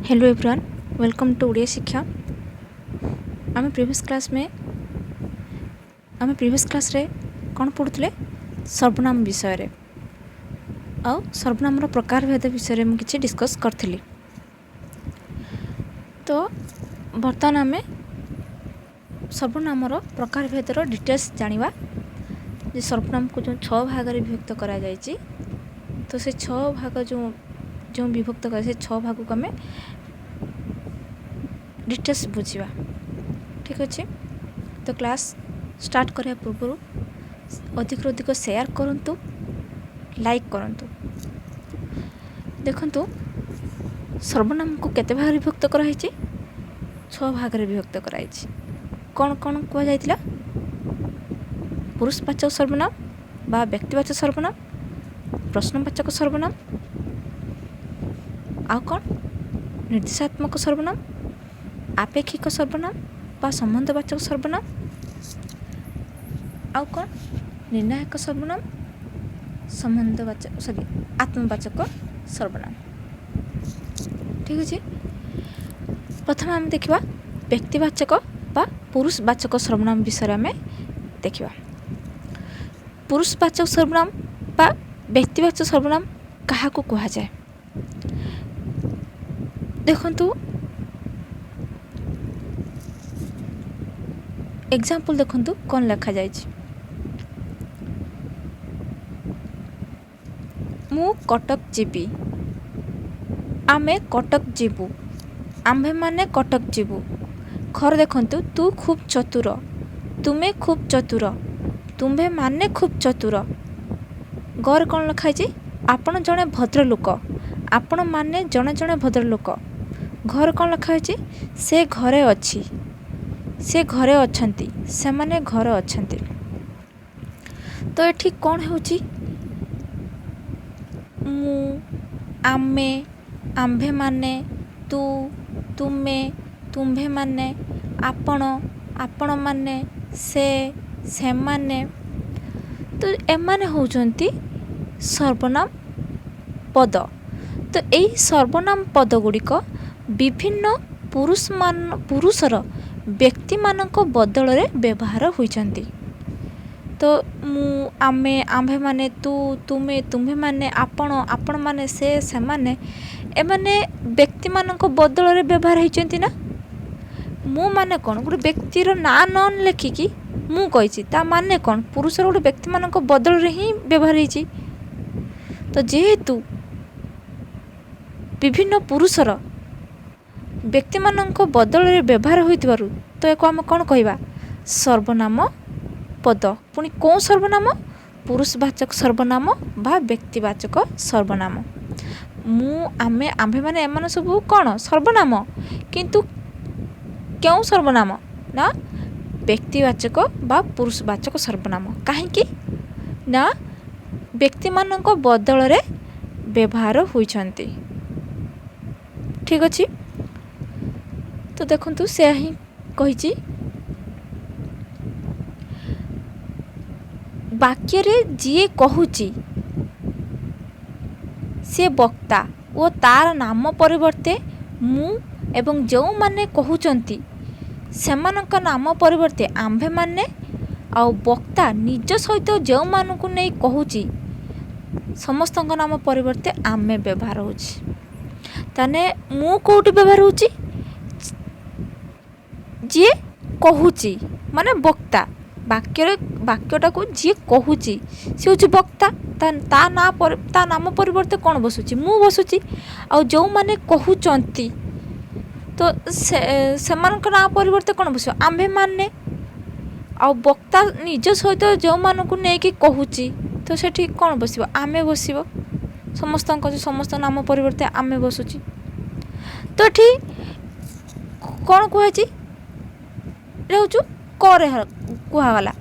Hello everyone, welcome to Odia शिक्षा। आम previous class रे कौन पढ़ुले सर्वनाम विषय रे आ सर्वनाम प्रकार भेद विषय में किसी डिस्कस करी। तो बर्तमान आम सर्वनाम प्रकार भेदर डिटेल्स जानिबा। जे सर्वनाम को जो 6 भाग में विभक्त करा जायछि, तो से 6 भाग जो विभक्त कर 6 भाग को आम डिटेल्स बुझा। ठीक अच्छे, तो क्लास स्टार्ट करने पूर्व अधिक शेयर करंतु, लाइक करंतु। देखंतु सर्वनाम को केते भाग विभक्त कराई 6 भाग में विभक्त कराई। कौन कौन कह जाइतिला? पुरुषवाचक सर्वनाम बा व्यक्तिवाचक सर्वनाम, प्रश्नवाचक सर्वनाम, आ कौन निर्देशात्मक सर्वनाम, आपेक्षिक सर्वनाम बा संबंधवाचक सर्वनाम, आ कौन निर्णायक सर्वनाम, आत्मवाचक सर्वनाम। ठीक अच्छे, प्रथम आम देखा व्यक्तिवाचक बा पुरुषवाचक सर्वनाम विषय में देखा। पुरुषवाचक सर्वनाम बा व्यक्तिवाचक सर्वनाम क्या कह जाए? देखंतु एग्जाम्पल देखंतु कौन लिखा जाए। मु कटक जीवी, आमे कटक जीवु, आम्भे माने कटक जीवु। खर देखंतु तू खूब चतुर, तुमे खूब चतुर, तुम्भे माने खूब चतुर। घर कौन लिखाई? आपण जड़े भद्र लोक, आपण माने जड़े जड़े भद्र लोक। घर कौन लिखाई? से घरे अच्छी, से घरे अच्छंती, से माने घर अच्छंती। तो ये ठीक कौन होची? मु, आमे, आम्भे माने, तू, तुमे, तुम्भे माने, आपण, आपण माने, से माने। तो एमाने होचंती सर्वनाम पद। तो यही सर्वनाम पद गुड़िक विभिन्न पुरुषर व्यक्ति मानक बदल रे व्यवहार होइचंती। तो मु, आमे, आम्भे माने, तू, तुमे, तुम्भे माने, आपण, आपण माने, से माने, एमाने व्यक्ति मानक बदल रे व्यवहार होइचंती ना। मु माने कौन? गोटे व्यक्तिर ना न लेखिकी मु कही, ता माने कौन? पुरुषर गोटे व्यक्ति मानक बदल रे ही व्यवहार होइची। तो जेहेतु विभिन्न पुरुषर व्यक्ति मानक बदल रे व्यवहार होइतिबारु, तो एको आम कौन कहवा? सर्वनाम पद। पुणी कौन सर्वनाम? पुरुषवाचक सर्वनाम बा व्यक्तिवाचक सर्वनाम। मु, आमे, आम्भे माने एमान सब कौन? सर्वनाम। किंतु क्यों सर्वनाम? ना व्यक्तिवाचक बा पुरुषवाचक सर्वनाम। काहेकि ना व्यक्ति मानक बदल रे व्यवहार होइछंती। ठीक अछि, तो देखंतु से ही कहिछि वाक्य रे जिए कहूची से वक्ता ओ तार नाम परिवर्ते मु एवं जो माने कहूचंती सेमानक नाम परिवर्ते आम्भे माने, आ वक्ता निज सहित जो मानकु नै कहूची समस्तଙ୍କ नाम परिवर्ते आमे व्यवहार होची। ताने मु कोउटी व्यवहार होची? जी कहूची माने वक्ता। वाक्यटा को जी कहूची से होची वक्ता। ता नाम परिवर्ते कौन बसुची? मु बसुची। आ जो माने कहूचंती, तो सेमानक नाम परिवर्ते कौन बसियो? आम्भे माने। आ वक्ता निज सहित जो मानकु नेकी कहूची, तो सेठी कौन बसियो? आमे बसियो। समस्त नाम परिवर्ते आमे बसुची। तो एठी कौन कहुची? रहउचु करे कहगला।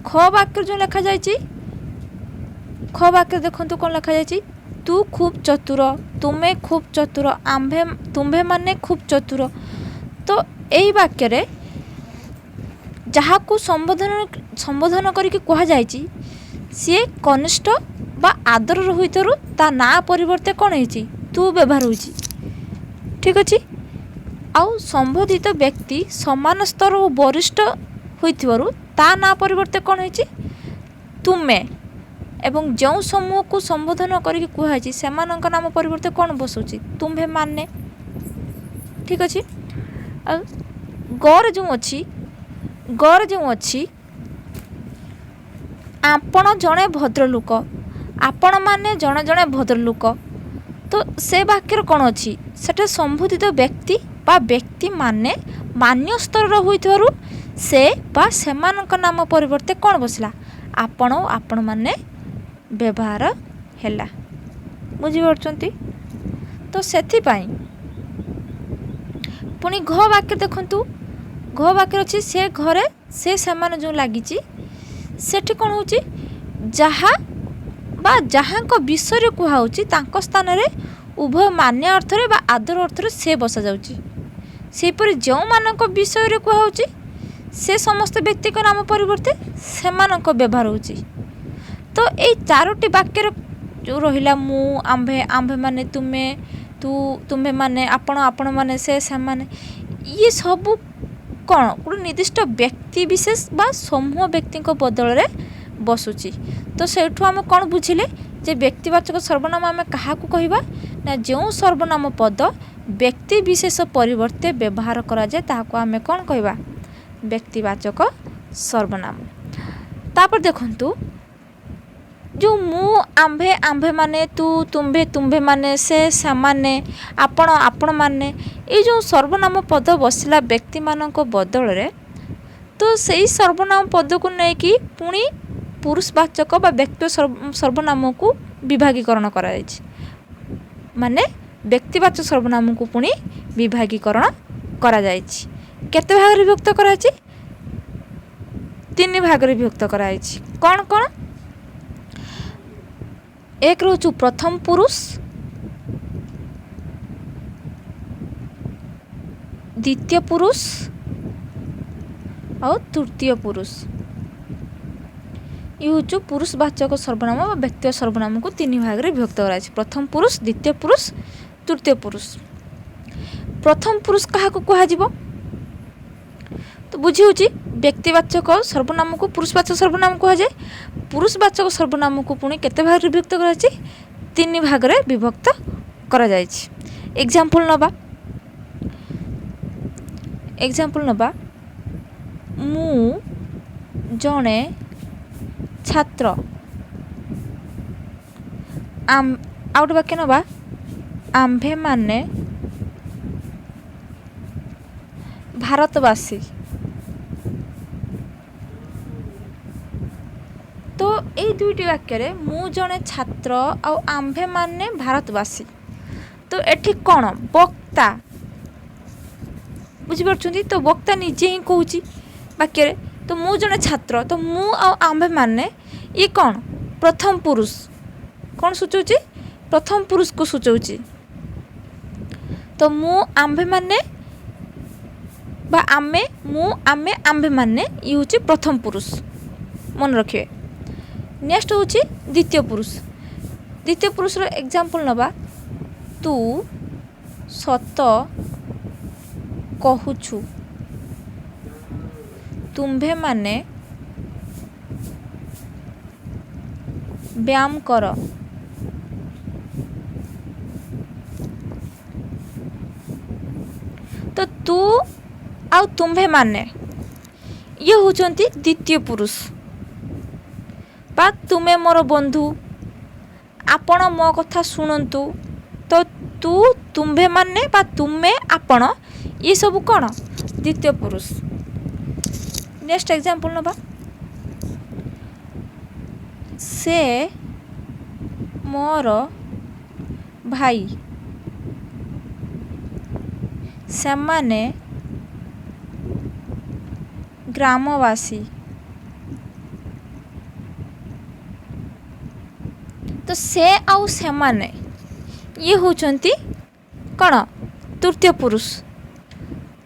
ख वाक्य जो लिखा जाइछि, ख वाक्य देखंतु कौन लिखा जाइछि? तू खूब चतुर, तुमे खूब चतुर, तुम्भे माने खूब चतुर। तो यही वाक्य रे जहाँ को संबोधन करके कह जाइछि, सी कनिष्ठ बा आदर रहितरु ता ना परिवर्ते कौन होइछि? तू व्यवहार होइछि। ଠିକ୍ ଅଛି। ଆଉ ସମ୍ବୋଧିତ ବ୍ୟକ୍ତି ସମାନ ସ୍ତର ଓ ବରିଷ୍ଠ ହୋଇଥିବାରୁ ତା ନାଁ ପରିବର୍ତ୍ତେ କ'ଣ ହେଇଛି? ତୁମେ। ଏବଂ ଯେଉଁ ସମୂହକୁ ସମ୍ବୋଧନ କରିକି କୁହାଯାଇଛି ସେମାନଙ୍କ ନାମ ପରିବର୍ତ୍ତେ କ'ଣ ବସୁଛି? ତୁମ୍ଭେମାନେ। ଠିକ୍ ଅଛି। ଆଉ ଗରେ ଯେଉଁ ଅଛି ଆପଣ ଜଣେ ଭଦ୍ରଲୋକ, ଆପଣମାନେ ଜଣେ ଜଣେ ଭଦ୍ରଲୋକ। ତ ସେ ବାକ୍ୟରେ କ'ଣ ଅଛି? ସେଟା ସମ୍ବୋଧିତ ବ୍ୟକ୍ତି ବା ବ୍ୟକ୍ତିମାନେ ମାନ୍ୟ ସ୍ତରର ହୋଇଥିବାରୁ ସେ ବା ସେମାନଙ୍କ ନାମ ପରିବର୍ତ୍ତେ କ'ଣ ବସିଲା? ଆପଣ ଓ ଆପଣମାନେ ବ୍ୟବହାର ହେଲା। ବୁଝିପାରୁଛନ୍ତି? ତ ସେଥିପାଇଁ ପୁଣି ଘ ବାକ୍ୟ ଦେଖନ୍ତୁ। ଘ ବାକ୍ୟରେ ଅଛି ସେ ଘରେ ସେ ସେମାନେ ଯେଉଁ ଲାଗିଛି ସେଠି କ'ଣ ହେଉଛି? ଯାହା ବା ଯାହାଙ୍କ ବିଷୟରେ କୁହାହେଉଛି ତାଙ୍କ ସ୍ଥାନରେ ଉଭୟ ମାନ୍ୟ ଅର୍ଥରେ ବା ଆଦର ଅର୍ଥରେ ସେ ବସାଯାଉଛି। ସେହିପରି ଯେଉଁମାନଙ୍କ ବିଷୟରେ କୁହାହେଉଛି ସେ ସମସ୍ତ ବ୍ୟକ୍ତିଙ୍କ ନାମ ପରିବର୍ତ୍ତେ ସେମାନଙ୍କ ବ୍ୟବହାର ହେଉଛି। ତ ଏଇ ଚାରୋଟି ବାକ୍ୟରେ ଯେଉଁ ରହିଲା ମୁଁ, ଆମ୍ଭେ, ଆମ୍ଭେମାନେ, ତୁମେ, ତୁ, ତୁମ୍ଭେମାନେ, ଆପଣ, ଆପଣମାନେ, ସେ, ସେମାନେ, ଇଏ ସବୁ କ'ଣ ଗୋଟେ ନିର୍ଦ୍ଦିଷ୍ଟ ବ୍ୟକ୍ତି ବିଶେଷ ବା ସମୂହ ବ୍ୟକ୍ତିଙ୍କ ବଦଳରେ ବସୁଛି। ତ ସେଇଠୁ ଆମେ କ'ଣ ବୁଝିଲେ ଯେ ବ୍ୟକ୍ତିବାଚକ ସର୍ବନାମ ଆମେ କାହାକୁ କହିବା ନା ଯେଉଁ ସର୍ବନାମ ପଦ ବ୍ୟକ୍ତି ବିଶେଷ ପରିବର୍ତ୍ତେ ବ୍ୟବହାର କରାଯାଏ ତାହାକୁ ଆମେ କ'ଣ କହିବା? ବ୍ୟକ୍ତିବାଚକ ସର୍ବନାମ। ତାପରେ ଦେଖନ୍ତୁ ଯେଉଁ ମୁଁ, ଆମ୍ଭେ, ଆମ୍ଭେମାନେ, ତୁ, ତୁମ୍ଭେ, ତୁମ୍ଭେମାନେ, ସେ, ସେମାନେ, ଆପଣ, ଆପଣମାନେ, ଏଇ ଯେଉଁ ସର୍ବନାମ ପଦ ବସିଲା ବ୍ୟକ୍ତିମାନଙ୍କ ବଦଳରେ ତ ସେଇ ସର୍ବନାମ ପଦକୁ ନେଇକି ପୁଣି ପୁରୁଷବାଚକ ବା ବ୍ୟକ୍ତି ସର୍ବନାମକୁ ବିଭାଗୀକରଣ କରାଯାଇଛି। ମାନେ ବ୍ୟକ୍ତିବାଚକ ସର୍ବନାମକୁ ପୁଣି ବିଭାଗୀକରଣ କରାଯାଇଛି। କେତେ ଭାଗରେ ବିଭକ୍ତ କରାଯାଇଛି? 3 ଭାଗରେ ବିଭକ୍ତ କରାଯାଇଛି। କ'ଣ କ'ଣ? ଏକ ରହୁଛୁ ପ୍ରଥମ ପୁରୁଷ, ଦ୍ୱିତୀୟ ପୁରୁଷ ଆଉ ତୃତୀୟ ପୁରୁଷ। ଇଏ ହେଉଛି ପୁରୁଷବାଚକ ସର୍ବନାମ ବା ବ୍ୟକ୍ତି ସର୍ବନାମକୁ 3 ଭାଗରେ ବିଭକ୍ତ କରାଯାଇଛି। ପ୍ରଥମ ପୁରୁଷ, ଦ୍ୱିତୀୟ ପୁରୁଷ, ତୃତୀୟ ପୁରୁଷ। ପ୍ରଥମ ପୁରୁଷ କାହାକୁ କୁହାଯିବ? ତ ବୁଝି ହେଉଛି ବ୍ୟକ୍ତିବାଚକ ସର୍ବନାମକୁ ପୁରୁଷବାଚକ ସର୍ବନାମ କୁହାଯାଏ। ପୁରୁଷବାଚକ ସର୍ବନାମକୁ ପୁଣି କେତେ ଭାଗରେ ବିଭକ୍ତ କରାଯାଇଛି? 3 ଭାଗରେ ବିଭକ୍ତ କରାଯାଇଛି। ଏକ୍ଜାମ୍ପଲ୍ ନେବା ମୁଁ ଜଣେ ଛାତ୍ର। ଆଉ ଗୋଟେ ବାକ୍ୟ ନେବା ଆମ୍ଭେମାନେ ଭାରତବାସୀ। ତ ଏଇ ଦୁଇଟି ବାକ୍ୟରେ ମୁଁ ଜଣେ ଛାତ୍ର ଆଉ ଆମ୍ଭେମାନେ ଭାରତବାସୀ। ତ ଏଠି କ'ଣ? ବକ୍ତା। ବୁଝିପାରୁଛନ୍ତି? ତ ବକ୍ତା ନିଜେ ହିଁ କହୁଛି ବାକ୍ୟରେ ତ ମୁଁ ଜଣେ ଛାତ୍ର। ତ ମୁଁ ଆଉ ଆମ୍ଭେମାନେ ଇଏ କ'ଣ? ପ୍ରଥମ ପୁରୁଷ। କ'ଣ ସୂଚାଉଛି? ପ୍ରଥମ ପୁରୁଷକୁ ସୂଚାଉଛି। ତ ମୁଁ, ଆମ୍ଭେମାନେ ବା ଆମେ, ମୁଁ, ଆମେ, ଆମ୍ଭେମାନେ ଇଏ ହେଉଛି ପ୍ରଥମ ପୁରୁଷ। ମନେ ରଖିବେ। ନେକ୍ସଟ ହେଉଛି ଦ୍ୱିତୀୟ ପୁରୁଷ। ଦ୍ୱିତୀୟ ପୁରୁଷର ଏକ୍ଜାମ୍ପଲ୍ ନେବା ତୁ ସତ କହୁଛୁ, ତୁମ୍ଭେମାନେ ବ୍ୟାୟାମ କର। ତ ତୁ ଆଉ ତୁମ୍ଭେମାନେ ଇଏ ହେଉଛନ୍ତି ଦ୍ୱିତୀୟ ପୁରୁଷ ବା ତୁମେ ମୋର ବନ୍ଧୁ, ଆପଣ ମୋ କଥା ଶୁଣନ୍ତୁ। ତ ତୁ, ତୁମ୍ଭେମାନେ ବା ତୁମେ, ଆପଣ ଇଏ ସବୁ କ'ଣ? ଦ୍ୱିତୀୟ ପୁରୁଷ। ନେକ୍ସଟ ଏକ୍ଜାମ୍ପଲ୍ ନେବା ସେ ମୋର ଭାଇ, ସେମାନେ ଗ୍ରାମବାସୀ। ତ ସେ ଆଉ ସେମାନେ ଇଏ ହେଉଛନ୍ତି କ'ଣ? ତୃତୀୟ ପୁରୁଷ।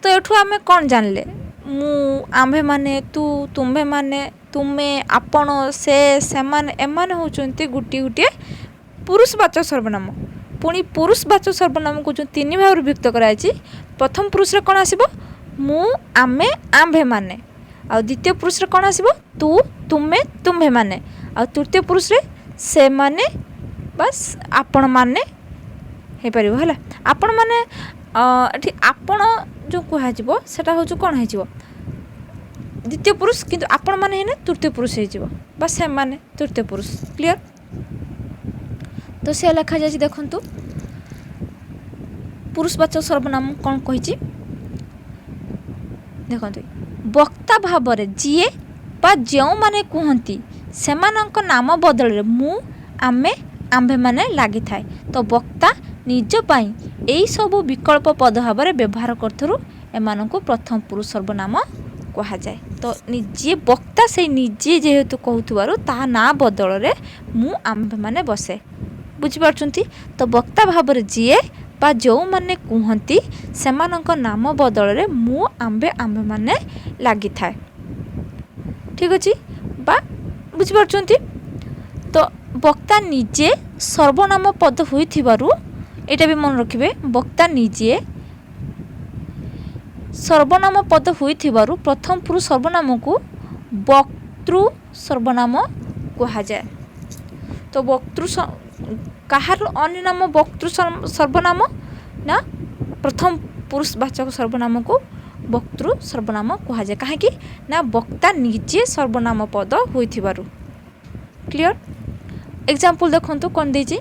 ତ ଏଠୁ ଆମେ କ'ଣ ଜାଣିଲେ? ମୁଁ, ଆମ୍ଭେମାନେ, ତୁ, ତୁମ୍ଭେମାନେ, ତୁମେ, ଆପଣ, ସେ, ସେମାନେ, ଏମାନେ ହେଉଛନ୍ତି ଗୋଟିଏ ଗୋଟିଏ ପୁରୁଷବାଚକ ସର୍ବନାମ। पुणी पुरुषवाचक सर्वनाम को जो 3 भाग विभक्त कराई प्रथम पुरुष रे कौन आसीबो मु आमे आम्भे माने आ द्वितीय पुरुष रे कौन आसीबो तू तुमे तुम्भे माने आ तृतीय पुरुष रे से माने बस आपण माने हे परिबो हला आपण माने एठी आपण जो कहा जिवो सेटा हो जो कोन हे जिवो द्वितीय पुरुष किंतु आपण माने हेने तृतीय पुरुष हे जिवो बस से माने तृतीय पुरुष क्लियर। तो से लिखा जाय देखंतु पुरुषवाचक सर्वनाम कौन कही देखते वक्ता भाव में जीए बा जो माने कहती से नाम बदल मु आमे आम्भे माने लगी थाए। तो वक्ता निज पाई यही सब विकल्प पद भाव में व्यवहार करूँ एम प्रथम पुरुष सर्वनाम कह जाए। तो निजे वक्ता से निजे जेहेतु कहूँ ता ना बदल में मु आम्भे माने बसे बुझीपार्छन्ति। तो वक्ता भाव में जीए बा जो माने कहती से नाम बदल में मु आम्भे आम्भे माने लगी थाए ठीक अच्छे बा बुझीपार्छन्ति। तो वक्ता निजे सर्वनाम पद होइथिबारु एटा भी मन रखिबे वक्ता निजे सर्वनाम पद होइथिबारु प्रथम पुरुष सर्वनाम को वक्तृ सर्वनाम कहा जाए। तो वक्तृ कहार अन्य नाम वक्तृ सर्वनाम ना प्रथम पुरुषवाचक सर्वनाम को वक्तृ सर्वनाम कहा जाए कहीं ना वक्ता निजे सर्वनाम पद होइथिबारु क्लियर। एग्जांपल देखंतु कोन देजी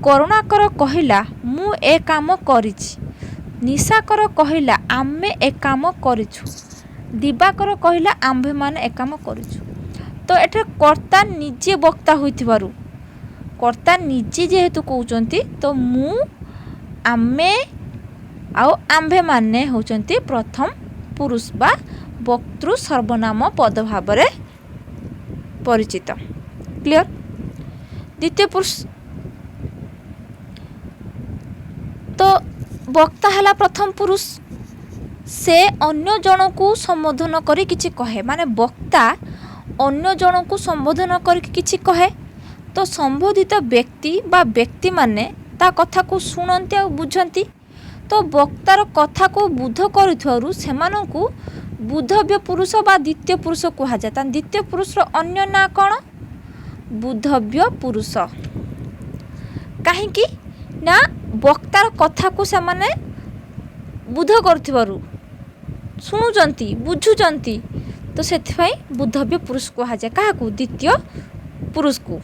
करुणाकर कहिला मु ए काम करिछि निशाकर कहिला आमे ए काम करिछु दिवाकर कहिला आम्भे माने ए काम करिछु। तो एठे कर्ता निजे वक्ता होइथिबारु कर्ता निजे जेहेतु कहउचंती तो मु आमे आउ आम्भे माने होचंती प्रथम पुरुष बा वक्तृ सर्वनाम पद भाव में परिचित क्लियर। द्वितीय पुरुष तो वक्ता है प्रथम पुरुष से अन्य जन को संबोधन करी किछि कहे माने वक्ता अन्य जन को संबोधन करी किछि कहे। तो संबोधित व्यक्ति बा व्यक्ति माने ता कथा को सुनंती आ बुझंती। तो वक्तार कथा को बुध करुथारु सेमानंकु बुधव्य पुरुष बा द्वितीय पुरुष कहा जाता। द्वितीय पुरुष रो अन्य ना कौन बुधव्य पुरुष कहीं ना वक्तार कथा को सेमाने बुध करुथिबारु सुनुचंती बुझुचंती तो सेथिफाई बुधव्य पुरुष कहा जाए कहा को द्वितीय पुरुष को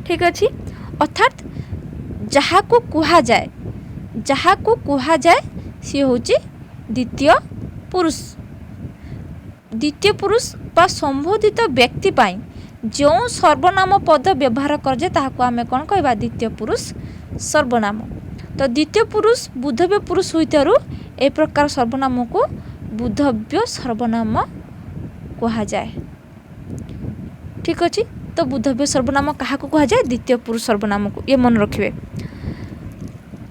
ठीक अच्छे। अर्थात जहा को कहा जाए सी हूँ द्वितीय पुरुष। द्वितीय पुरुष बा संबोधित व्यक्ति पाई जो सर्वनाम पद व्यवहार कर जाए ताहाको आमे कौन कहबा द्वितीय पुरुष सर्वनाम। तो द्वितीय पुरुष बुधव्य पुरुष होइतारु ए प्रकार सर्वनाम को बुधव्य सर्वनाम कहा जाए ठीक अच्छे। तो बुधव्य सर्वनाम क्या कहा जाए द्वितीय पुरुष सर्वनाम को ये मन रखिए।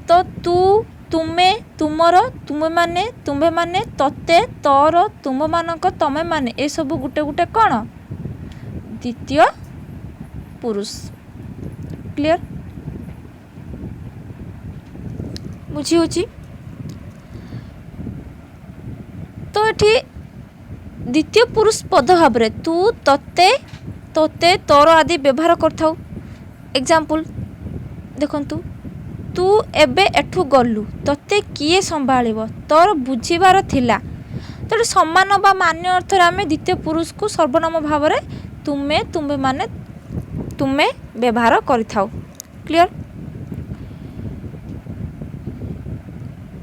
तो तू तुमे तुमर तुमे माने तुम्भे माने तते तोर तुम मानक तमे माने ए सब गुटे गुटे कौन द्वितीय पुरुष क्लियर बुझी होची। तो ये द्वितीय पुरुष पद भाव में तू तते तोते तोर आदि व्यवहार करथाउ। एग्जांपल देखंतु तू एबे एठू गलु तते किए संभाळिबो तोर बुझीबार थिला। तो समान बा मान्य अर्थ रे आमे द्वितीय पुरुष को सर्वनाम भाव में तुमे तुम्बे माने तुमे व्यवहार करिथाउ क्लियर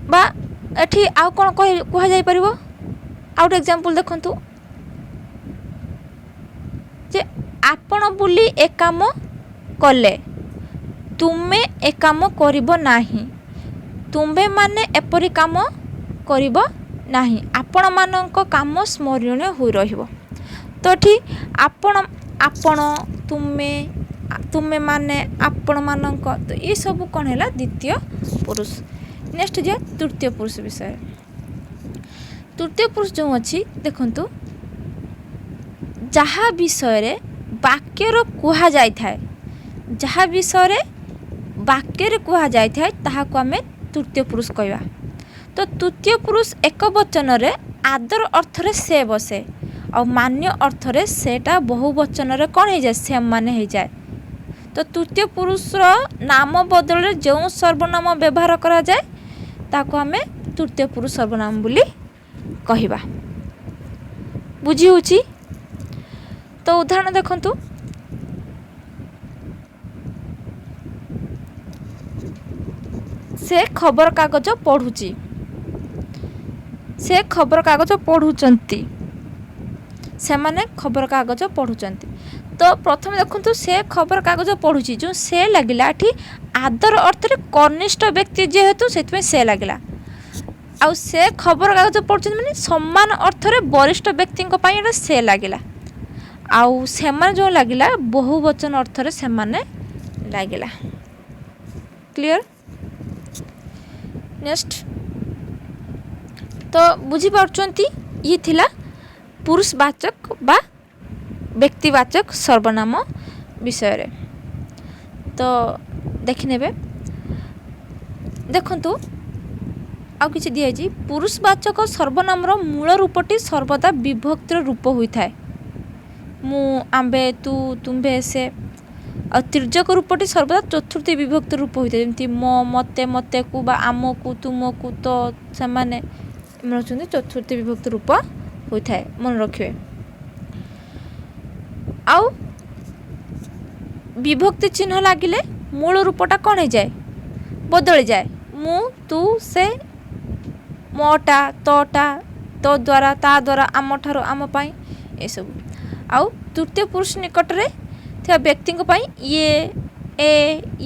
बा एठी आउ कोन कह जाई परिबो। आउट एग्जांपल देखंतु जे आपण बुली ए काम कले तुमे ए काम करिबो नाही तुम्बे माने एपरी काम करिबो नाही आपण मानक काम स्मरणीय होई रहिबो। तो ठीक आपण आपण तुमे तुमे माने आपण मानक तो ये सब कौन है द्वितीय पुरुष। नेक्स्ट जे तृतीय पुरुष विषय। तृतीय पुरुष जो अच्छी देखंतु जहा विषय रे वाक्यर कुहा जाय थाए जहा विषय रे ବାକ୍ୟରେ କୁହାଯାଇଥାଏ ତାହାକୁ ଆମେ ତୃତୀୟ ପୁରୁଷ କହିବା। ତ ତୃତୀୟ ପୁରୁଷ ଏକ ବଚନରେ ଆଦର ଅର୍ଥରେ ସେ ବସେ ଆଉ ମାନ୍ୟ ଅର୍ଥରେ ସେଟା ବହୁ ବଚନରେ କ'ଣ ହେଇଯାଏ ସେମାନେ ହେଇଯାଏ। ତ ତୃତୀୟ ପୁରୁଷର ନାମ ବଦଳରେ ଯେଉଁ ସର୍ବନାମ ବ୍ୟବହାର କରାଯାଏ ତାକୁ ଆମେ ତୃତୀୟ ପୁରୁଷ ସର୍ବନାମ ବୋଲି କହିବା। ବୁଝି ହେଉଛି? ତ ଉଦାହରଣ ଦେଖନ୍ତୁ, ସେ ଖବରକାଗଜ ପଢ଼ୁଛି, ସେ ଖବରକାଗଜ ପଢ଼ୁଛନ୍ତି, ସେମାନେ ଖବରକାଗଜ ପଢ଼ୁଛନ୍ତି। ତ ପ୍ରଥମେ ଦେଖନ୍ତୁ ସେ ଖବରକାଗଜ ପଢ଼ୁଛି, ଯେଉଁ ସେ ଲାଗିଲା ଏଠି ଆଦର ଅର୍ଥରେ କନିଷ୍ଠ ବ୍ୟକ୍ତି ଯେହେତୁ ସେଥିପାଇଁ ସେ ଲାଗିଲା। ଆଉ ସେ ଖବରକାଗଜ ପଢ଼ୁଛନ୍ତି ମାନେ ସମାନ ଅର୍ଥରେ ବରିଷ୍ଠ ବ୍ୟକ୍ତିଙ୍କ ପାଇଁ ଏଇଟା ସେ ଲାଗିଲା। ଆଉ ସେମାନେ ଯେଉଁ ଲାଗିଲା ବହୁ ବଚନ ଅର୍ଥରେ ସେମାନେ ଲାଗିଲା। କ୍ଲିଅର? ନେକ୍ସଟ, ତ ବୁଝିପାରୁଛନ୍ତି ଇଏ ଥିଲା ପୁରୁଷବାଚକ ବା ବ୍ୟକ୍ତିବାଚକ ସର୍ବନାମ ବିଷୟରେ। ତ ଦେଖିନେବେ, ଦେଖନ୍ତୁ ଆଉ କିଛି ଦିଆଯାଇଛି। ପୁରୁଷବାଚକ ସର୍ବନାମର ମୂଳ ରୂପଟି ସର୍ବଦା ବିଭକ୍ତିର ରୂପ ହୋଇଥାଏ। ମୁଁ, ଆମ୍ଭେ, ତୁ, ତୁମ୍ଭେ, ସେ। ଆଉ ତିର୍ଯ୍ୟକ ରୂପଟି ସର୍ବଦା ଚତୁର୍ଥୀ ବିଭକ୍ତି ରୂପ ହୋଇଥାଏ, ଯେମିତି ମୋ, ମୋତେ, ମତେକୁ ବା ଆମକୁ, ତୁମକୁ, ତ, ସେମାନେ ହେଉଛନ୍ତି ଚତୁର୍ଥୀ ବିଭକ୍ତି ରୂପ ହୋଇଥାଏ, ମନେ ରଖିବେ। ଆଉ ବିଭକ୍ତି ଚିହ୍ନ ଲାଗିଲେ ମୂଳ ରୂପଟା କ'ଣ ହେଇଯାଏ ବଦଳିଯାଏ। ମୁଁ, ତୁ, ସେ, ମୋଟା, ତୋଟା, ତୋ ଦ୍ୱାରା, ତା ଦ୍ୱାରା, ଆମଠାରୁ, ଆମ ପାଇଁ, ଏସବୁ। ଆଉ ତୃତୀୟ ପୁରୁଷ ନିକଟରେ ଥିବା ବ୍ୟକ୍ତିଙ୍କ ପାଇଁ ଇଏ,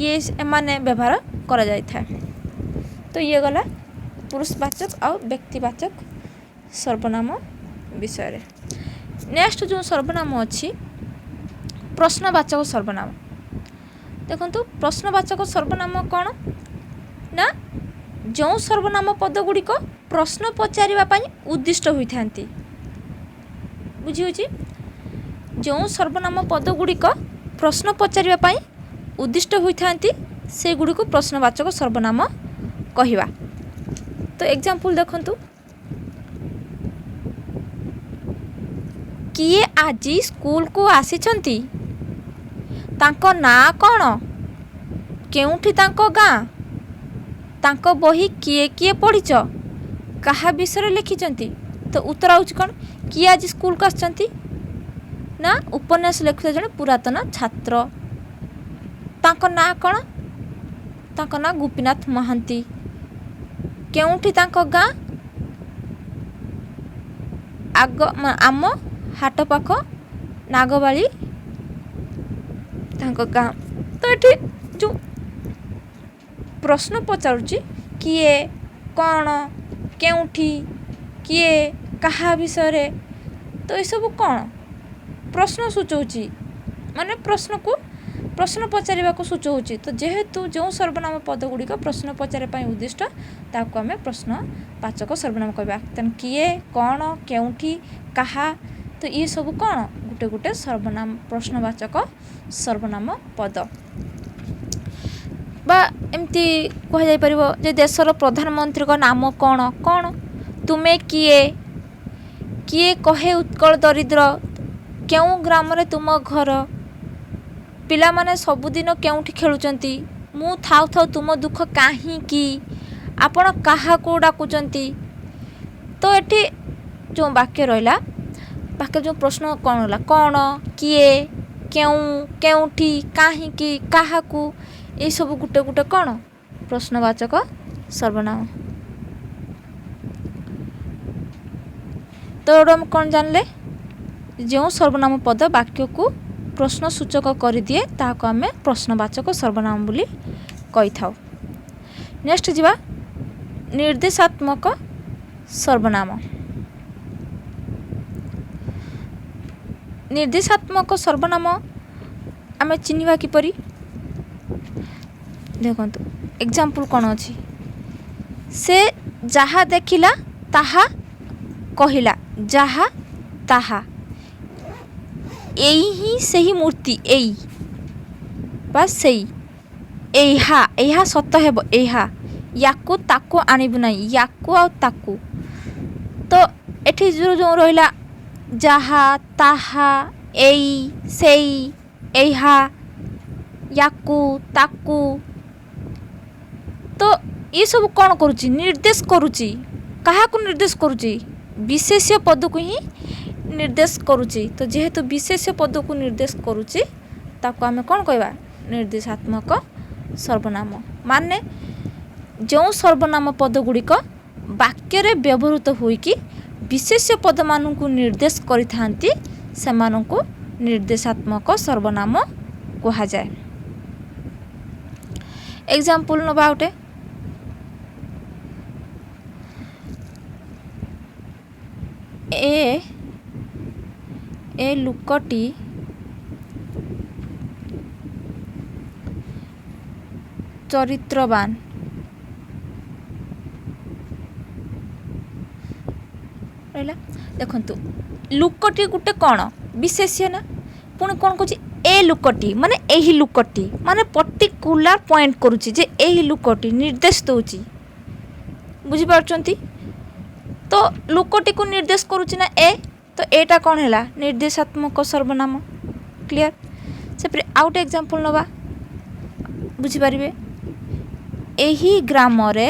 ଇଏ ଏମାନେ ବ୍ୟବହାର କରାଯାଇଥାଏ। ତ ଇଏ ଗଲା ପୁରୁଷବାଚକ ଆଉ ବ୍ୟକ୍ତିବାଚକ ସର୍ବନାମ ବିଷୟରେ। ନେକ୍ସଟ ଯେଉଁ ସର୍ବନାମ ଅଛି ପ୍ରଶ୍ନବାଚକ ସର୍ବନାମ। ଦେଖନ୍ତୁ ପ୍ରଶ୍ନବାଚକ ସର୍ବନାମ କ'ଣ ନା ଯେଉଁ ସର୍ବନାମ ପଦ ଗୁଡ଼ିକ ପ୍ରଶ୍ନ ପଚାରିବା ପାଇଁ ଉଦ୍ଦିଷ୍ଟ ହୋଇଥାନ୍ତି। ବୁଝି ହେଉଛି? ଯେଉଁ ସର୍ବନାମ ପଦ ଗୁଡ଼ିକ ପ୍ରଶ୍ନ ପଚାରିବା ପାଇଁ ଉଦ୍ଦିଷ୍ଟ ହୋଇଥାନ୍ତି ସେଗୁଡ଼ିକୁ ପ୍ରଶ୍ନବାଚକ ସର୍ବନାମ କହିବା। ତ ଏକ୍ଜାମ୍ପଲ୍ ଦେଖନ୍ତୁ, କିଏ ଆଜି ସ୍କୁଲକୁ ଆସିଛନ୍ତି? ତାଙ୍କ ନାଁ କ'ଣ? କେଉଁଠି ତାଙ୍କ ଗାଁ? ତାଙ୍କ ବହି କିଏ କିଏ ପଢ଼ିଛ? କାହା ବିଷୟରେ ଲେଖିଛନ୍ତି? ତ ଉତ୍ତର ହେଉଛି କ'ଣ? କିଏ ଆଜି ସ୍କୁଲକୁ ଆସିଛନ୍ତି ନା ଉପନ୍ୟାସ ଲେଖୁଥିବା ଜଣେ ପୁରାତନ ଛାତ୍ର। ତାଙ୍କ ନାଁ କ'ଣ? ତାଙ୍କ ନାଁ ଗୋପୀନାଥ ମହାନ୍ତି। କେଉଁଠି ତାଙ୍କ ଗାଁ? ଆମ ହାଟ ପାଖ ନାଗବାଳି ତାଙ୍କ ଗାଁ। ତ ଏଠି ଯେଉଁ ପ୍ରଶ୍ନ ପଚାରୁଛି କିଏ, କ'ଣ, କେଉଁଠି, କିଏ, କାହା ବିଷୟରେ, ତ ଏସବୁ କ'ଣ ପ୍ରଶ୍ନ ସୂଚଉଛି, ମାନେ ପ୍ରଶ୍ନକୁ ପ୍ରଶ୍ନ ପଚାରିବାକୁ ସୂଚଉଛି। ତ ଯେହେତୁ ଯେଉଁ ସର୍ବନାମ ପଦ ଗୁଡ଼ିକ ପ୍ରଶ୍ନ ପଚାରିବା ପାଇଁ ଉଦ୍ଦିଷ୍ଟ ତାକୁ ଆମେ ପ୍ରଶ୍ନବାଚକ ସର୍ବନାମ କହିବା। ତେଣୁ କିଏ, କ'ଣ, କେଉଁଠି, କାହା, ତ ଇଏ ସବୁ କ'ଣ ଗୋଟେ ଗୋଟେ ସର୍ବନାମ ପ୍ରଶ୍ନବାଚକ ସର୍ବନାମ ପଦ। ବା ଏମିତି କୁହାଯାଇପାରିବ ଯେ ଦେଶର ପ୍ରଧାନମନ୍ତ୍ରୀଙ୍କ ନାମ କ'ଣ? କ'ଣ? ତୁମେ କିଏ? କିଏ କହେ ଉତ୍କଳ ଦରିଦ୍ର? କେଉଁ ଗ୍ରାମରେ ତୁମ ଘର? ପିଲାମାନେ ସବୁଦିନ କେଉଁଠି ଖେଳୁଛନ୍ତି? ମୁଁ ଥାଉ ଥାଉ ତୁମ ଦୁଃଖ କାହିଁକି? ଆପଣ କାହାକୁ ଡାକୁଛନ୍ତି? ତ ଏଠି ଯେଉଁ ବାକ୍ୟ ରହିଲା, ବାକ୍ୟ ଯେଉଁ ପ୍ରଶ୍ନ କ'ଣ ହେଲା, କ'ଣ, କିଏ, କେଉଁ, କେଉଁଠି, କାହିଁକି, କାହାକୁ, ଏସବୁ ଗୋଟେ ଗୋଟେ କ'ଣ ପ୍ରଶ୍ନବାଚକ ସର୍ବନାମ। ତ ଆମେ କ'ଣ ଜାଣିଲେ? ଯେଉଁ ସର୍ବନାମ ପଦ ବାକ୍ୟକୁ ପ୍ରଶ୍ନ ସୂଚକ କରିଦିଏ ତାହାକୁ ଆମେ ପ୍ରଶ୍ନବାଚକ ସର୍ବନାମ ବୋଲି କହିଥାଉ। ନେକ୍ସଟ ଯିବା ନିର୍ଦ୍ଦେଶାତ୍ମକ ସର୍ବନାମ। ନିର୍ଦ୍ଦେଶାତ୍ମକ ସର୍ବନାମ ଆମେ ଚିହ୍ନିବା କିପରି? ଦେଖନ୍ତୁ ଏକ୍ଜାମ୍ପଲ୍ କ'ଣ ଅଛି? ସେ ଯାହା ଦେଖିଲା ତାହା କହିଲା, ଯାହା ତାହା। ଏଇ ହିଁ ସେହି ମୂର୍ତ୍ତି, ଏଇ ବା ସେଇ, ଏହା ସତ ହେବ, ୟାକୁ ତାକୁ ଆଣିବୁ ନାହିଁ, ୟାକୁ ଆଉ ତାକୁ। ତ ଏଠି ଯେଉଁ ରହିଲା ଯାହା, ତାହା, ଏଇ, ସେଇ, ଏହା, ୟାକୁ, ତାକୁ, ତ ଏସବୁ କ'ଣ କରୁଛି? ନିର୍ଦ୍ଦେଶ କରୁଛି। କାହାକୁ ନିର୍ଦ୍ଦେଶ କରୁଛି? ବିଶେଷ୍ୟ ପଦକୁ ହିଁ ନିର୍ଦ୍ଦେଶ କରୁଛି। ତ ଯେହେତୁ ବିଶେଷ୍ୟ ପଦକୁ ନିର୍ଦ୍ଦେଶ କରୁଛି ତାକୁ ଆମେ କ'ଣ କହିବା? ନିର୍ଦ୍ଦେଶାତ୍ମକ ସର୍ବନାମ। ମାନେ ଯେଉଁ ସର୍ବନାମ ପଦ ଗୁଡ଼ିକ ବାକ୍ୟରେ ବ୍ୟବହୃତ ହୋଇକି ବିଶେଷ୍ୟ ପଦମାନଙ୍କୁ ନିର୍ଦ୍ଦେଶ କରିଥାନ୍ତି ସେମାନଙ୍କୁ ନିର୍ଦ୍ଦେଶାତ୍ମକ ସର୍ବନାମ କୁହାଯାଏ। ଏକ୍ଜାମ୍ପଲ୍ ନେବା ଗୋଟେ। ଏ ଲୋକଟି ଚରିତ୍ରବାନ। ରହିଲା। ଦେଖନ୍ତୁ ଲୋକଟି ଗୋଟେ କ'ଣ? ବିଶେଷ୍ୟ ନା। ପୁଣି କ'ଣ କହୁଛି? ଏ ଲୋକଟି ମାନେ ଏହି ଲୋକଟି, ମାନେ ପର୍ଟିକୁଲାର ପଏଣ୍ଟ କରୁଛି ଯେ ଏହି ଲୋକଟି ନିର୍ଦ୍ଦେଶ ଦେଉଛି। ବୁଝିପାରୁଛନ୍ତି? ତ ଲୋକଟିକୁ ନିର୍ଦ୍ଦେଶ କରୁଛି ନା ଏ, ତ ଏଇଟା କ'ଣ ହେଲା? ନିର୍ଦ୍ଦେଶାତ୍ମକ ସର୍ବନାମ। କ୍ଲିଅର? ସେପରି ଆଉ ଗୋଟେ ଏକ୍ଜାମ୍ପଲ୍ ନେବା, ବୁଝିପାରିବେ। ଏହି ଗ୍ରାମରେ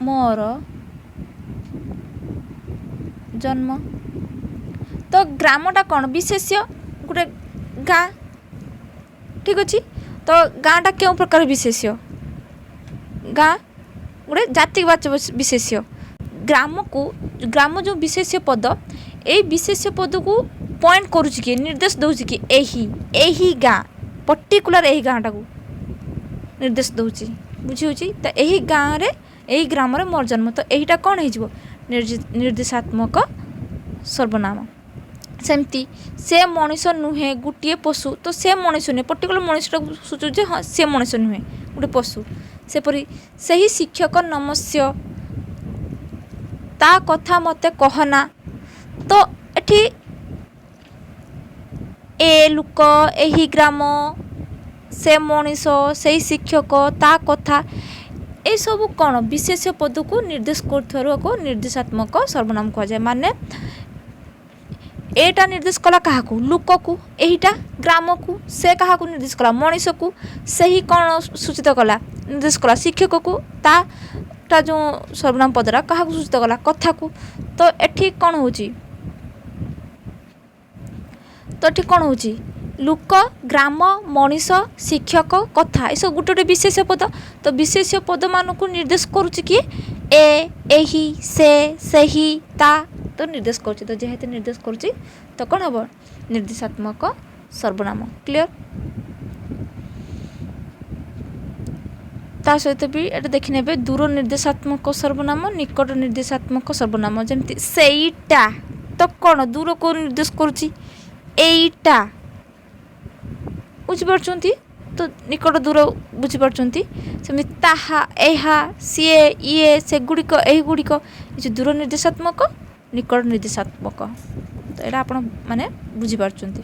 ମୋର ଜନ୍ମ। ତ ଗ୍ରାମଟା କ'ଣ? ବିଶେଷ୍ୟ, ଗୋଟେ ଗାଁ। ଠିକ୍ ଅଛି। ତ ଗାଁଟା କେଉଁ ପ୍ରକାର ବିଶେଷ୍ୟ? ଗାଁ ଗୋଟେ ଜାତିବାଚକ ବିଶେଷ୍ୟ। ଗ୍ରାମ ଯେଉଁ ବିଶେଷ୍ୟ ପଦ, ଏଇ ବିଶେଷ୍ୟ ପଦକୁ ପଏଣ୍ଟ କରୁଛି କି, ନିର୍ଦ୍ଦେଶ ଦେଉଛି କି ଏହି ଗାଁ, ପର୍ଟିକୁଲାର ଏହି ଗାଁଟାକୁ ନିର୍ଦ୍ଦେଶ ଦେଉଛି। ବୁଝିହେଉଛି? ତ ଏହି ଗାଁରେ, ଏହି ଗ୍ରାମରେ ମୋର ଜନ୍ମ। ତ ଏଇଟା କ'ଣ ହେଇଯିବ? ନିର୍ଦ୍ଦେଶାତ୍ମକ ସର୍ବନାମ। ସେମିତି ସେ ମଣିଷ ନୁହେଁ, ଗୋଟିଏ ପଶୁ। ତ ସେ ମଣିଷ ନୁହେଁ, ପର୍ଟିକୁଲାର ମଣିଷଟାକୁ ସୂଚାଉଛି ଯେ ହଁ ସେ ମଣିଷ ନୁହେଁ, ଗୋଟେ ପଶୁ। ସେପରି ସେହି ଶିକ୍ଷକ ନମସ୍ୟ, ତା କଥା ମୋତେ କହନା। ତ ଏଠି ଏ ଲୋକ, ଏହି ଗ୍ରାମ, ସେ ମଣିଷ, ସେଇ ଶିକ୍ଷକ, ତା କଥା, ଏସବୁ କ'ଣ? ବିଶେଷ୍ୟ ପଦକୁ ନିର୍ଦ୍ଦେଶ କରୁଥିବାରୁ ନିର୍ଦ୍ଦେଶାତ୍ମକ ସର୍ବନାମ କୁହାଯାଏ। ମାନେ ଏଇଟା ନିର୍ଦ୍ଦେଶ କଲା କାହାକୁ? ଲୋକକୁ। ଏଇଟା ଗ୍ରାମକୁ। ସେ କାହାକୁ ନିର୍ଦ୍ଦେଶ କଲା? ମଣିଷକୁ। ସେହି କ'ଣ ସୂଚିତ କଲା? ନିର୍ଦ୍ଦେଶ କଲା ଶିକ୍ଷକକୁ। ତା ଯେଉଁ ସର୍ବନାମ ପଦଟା କାହାକୁ ସୂଚିତ କଲା? କଥାକୁ। ତ ଏଠି କ'ଣ ହେଉଛି? ଲୋକ, ଗ୍ରାମ, ମଣିଷ, ଶିକ୍ଷକ, କଥା, ଏସବୁ ଗୋଟେ ଗୋଟେ ବିଶେଷ୍ୟ ପଦ। ତ ବିଶେଷ୍ୟ ପଦମାନଙ୍କୁ ନିର୍ଦ୍ଦେଶ କରୁଛି କିଏ? ଏହି, ସେ, ସେହି, ତା। ତ ନିର୍ଦ୍ଦେଶ କରୁଛି। ତ ଯେହେତୁ ନିର୍ଦ୍ଦେଶ କରୁଛି ତ କ'ଣ ହେବ? ନିର୍ଦ୍ଦେଶାତ୍ମକ ସର୍ବନାମ। କ୍ଲିଅର? ତା ସହିତ ବି ଏଇଟା ଦେଖିନେବେ ଦୂର ନିର୍ଦ୍ଦେଶାତ୍ମକ ସର୍ବନାମ, ନିକଟ ନିର୍ଦ୍ଦେଶାତ୍ମକ ସର୍ବନାମ। ଯେମିତି ସେଇଟା, ତ କ'ଣ? ଦୂରକୁ ନିର୍ଦ୍ଦେଶ କରୁଛି। ଏଇଟା, ବୁଝିପାରୁଛନ୍ତି? ତ ନିକଟ ଦୂର ବୁଝିପାରୁଛନ୍ତି? ସେମିତି ତାହା, ଏହା, ସିଏ, ଇଏ, ସେଗୁଡ଼ିକ, ଏହିଗୁଡ଼ିକ, ଏ ଯେଉଁ ଦୂର ନିର୍ଦ୍ଦେଶାତ୍ମକ, ନିକଟ ନିର୍ଦ୍ଦେଶାତ୍ମକ। ତ ଏଇଟା ଆପଣ ମାନେ ବୁଝିପାରୁଛନ୍ତି,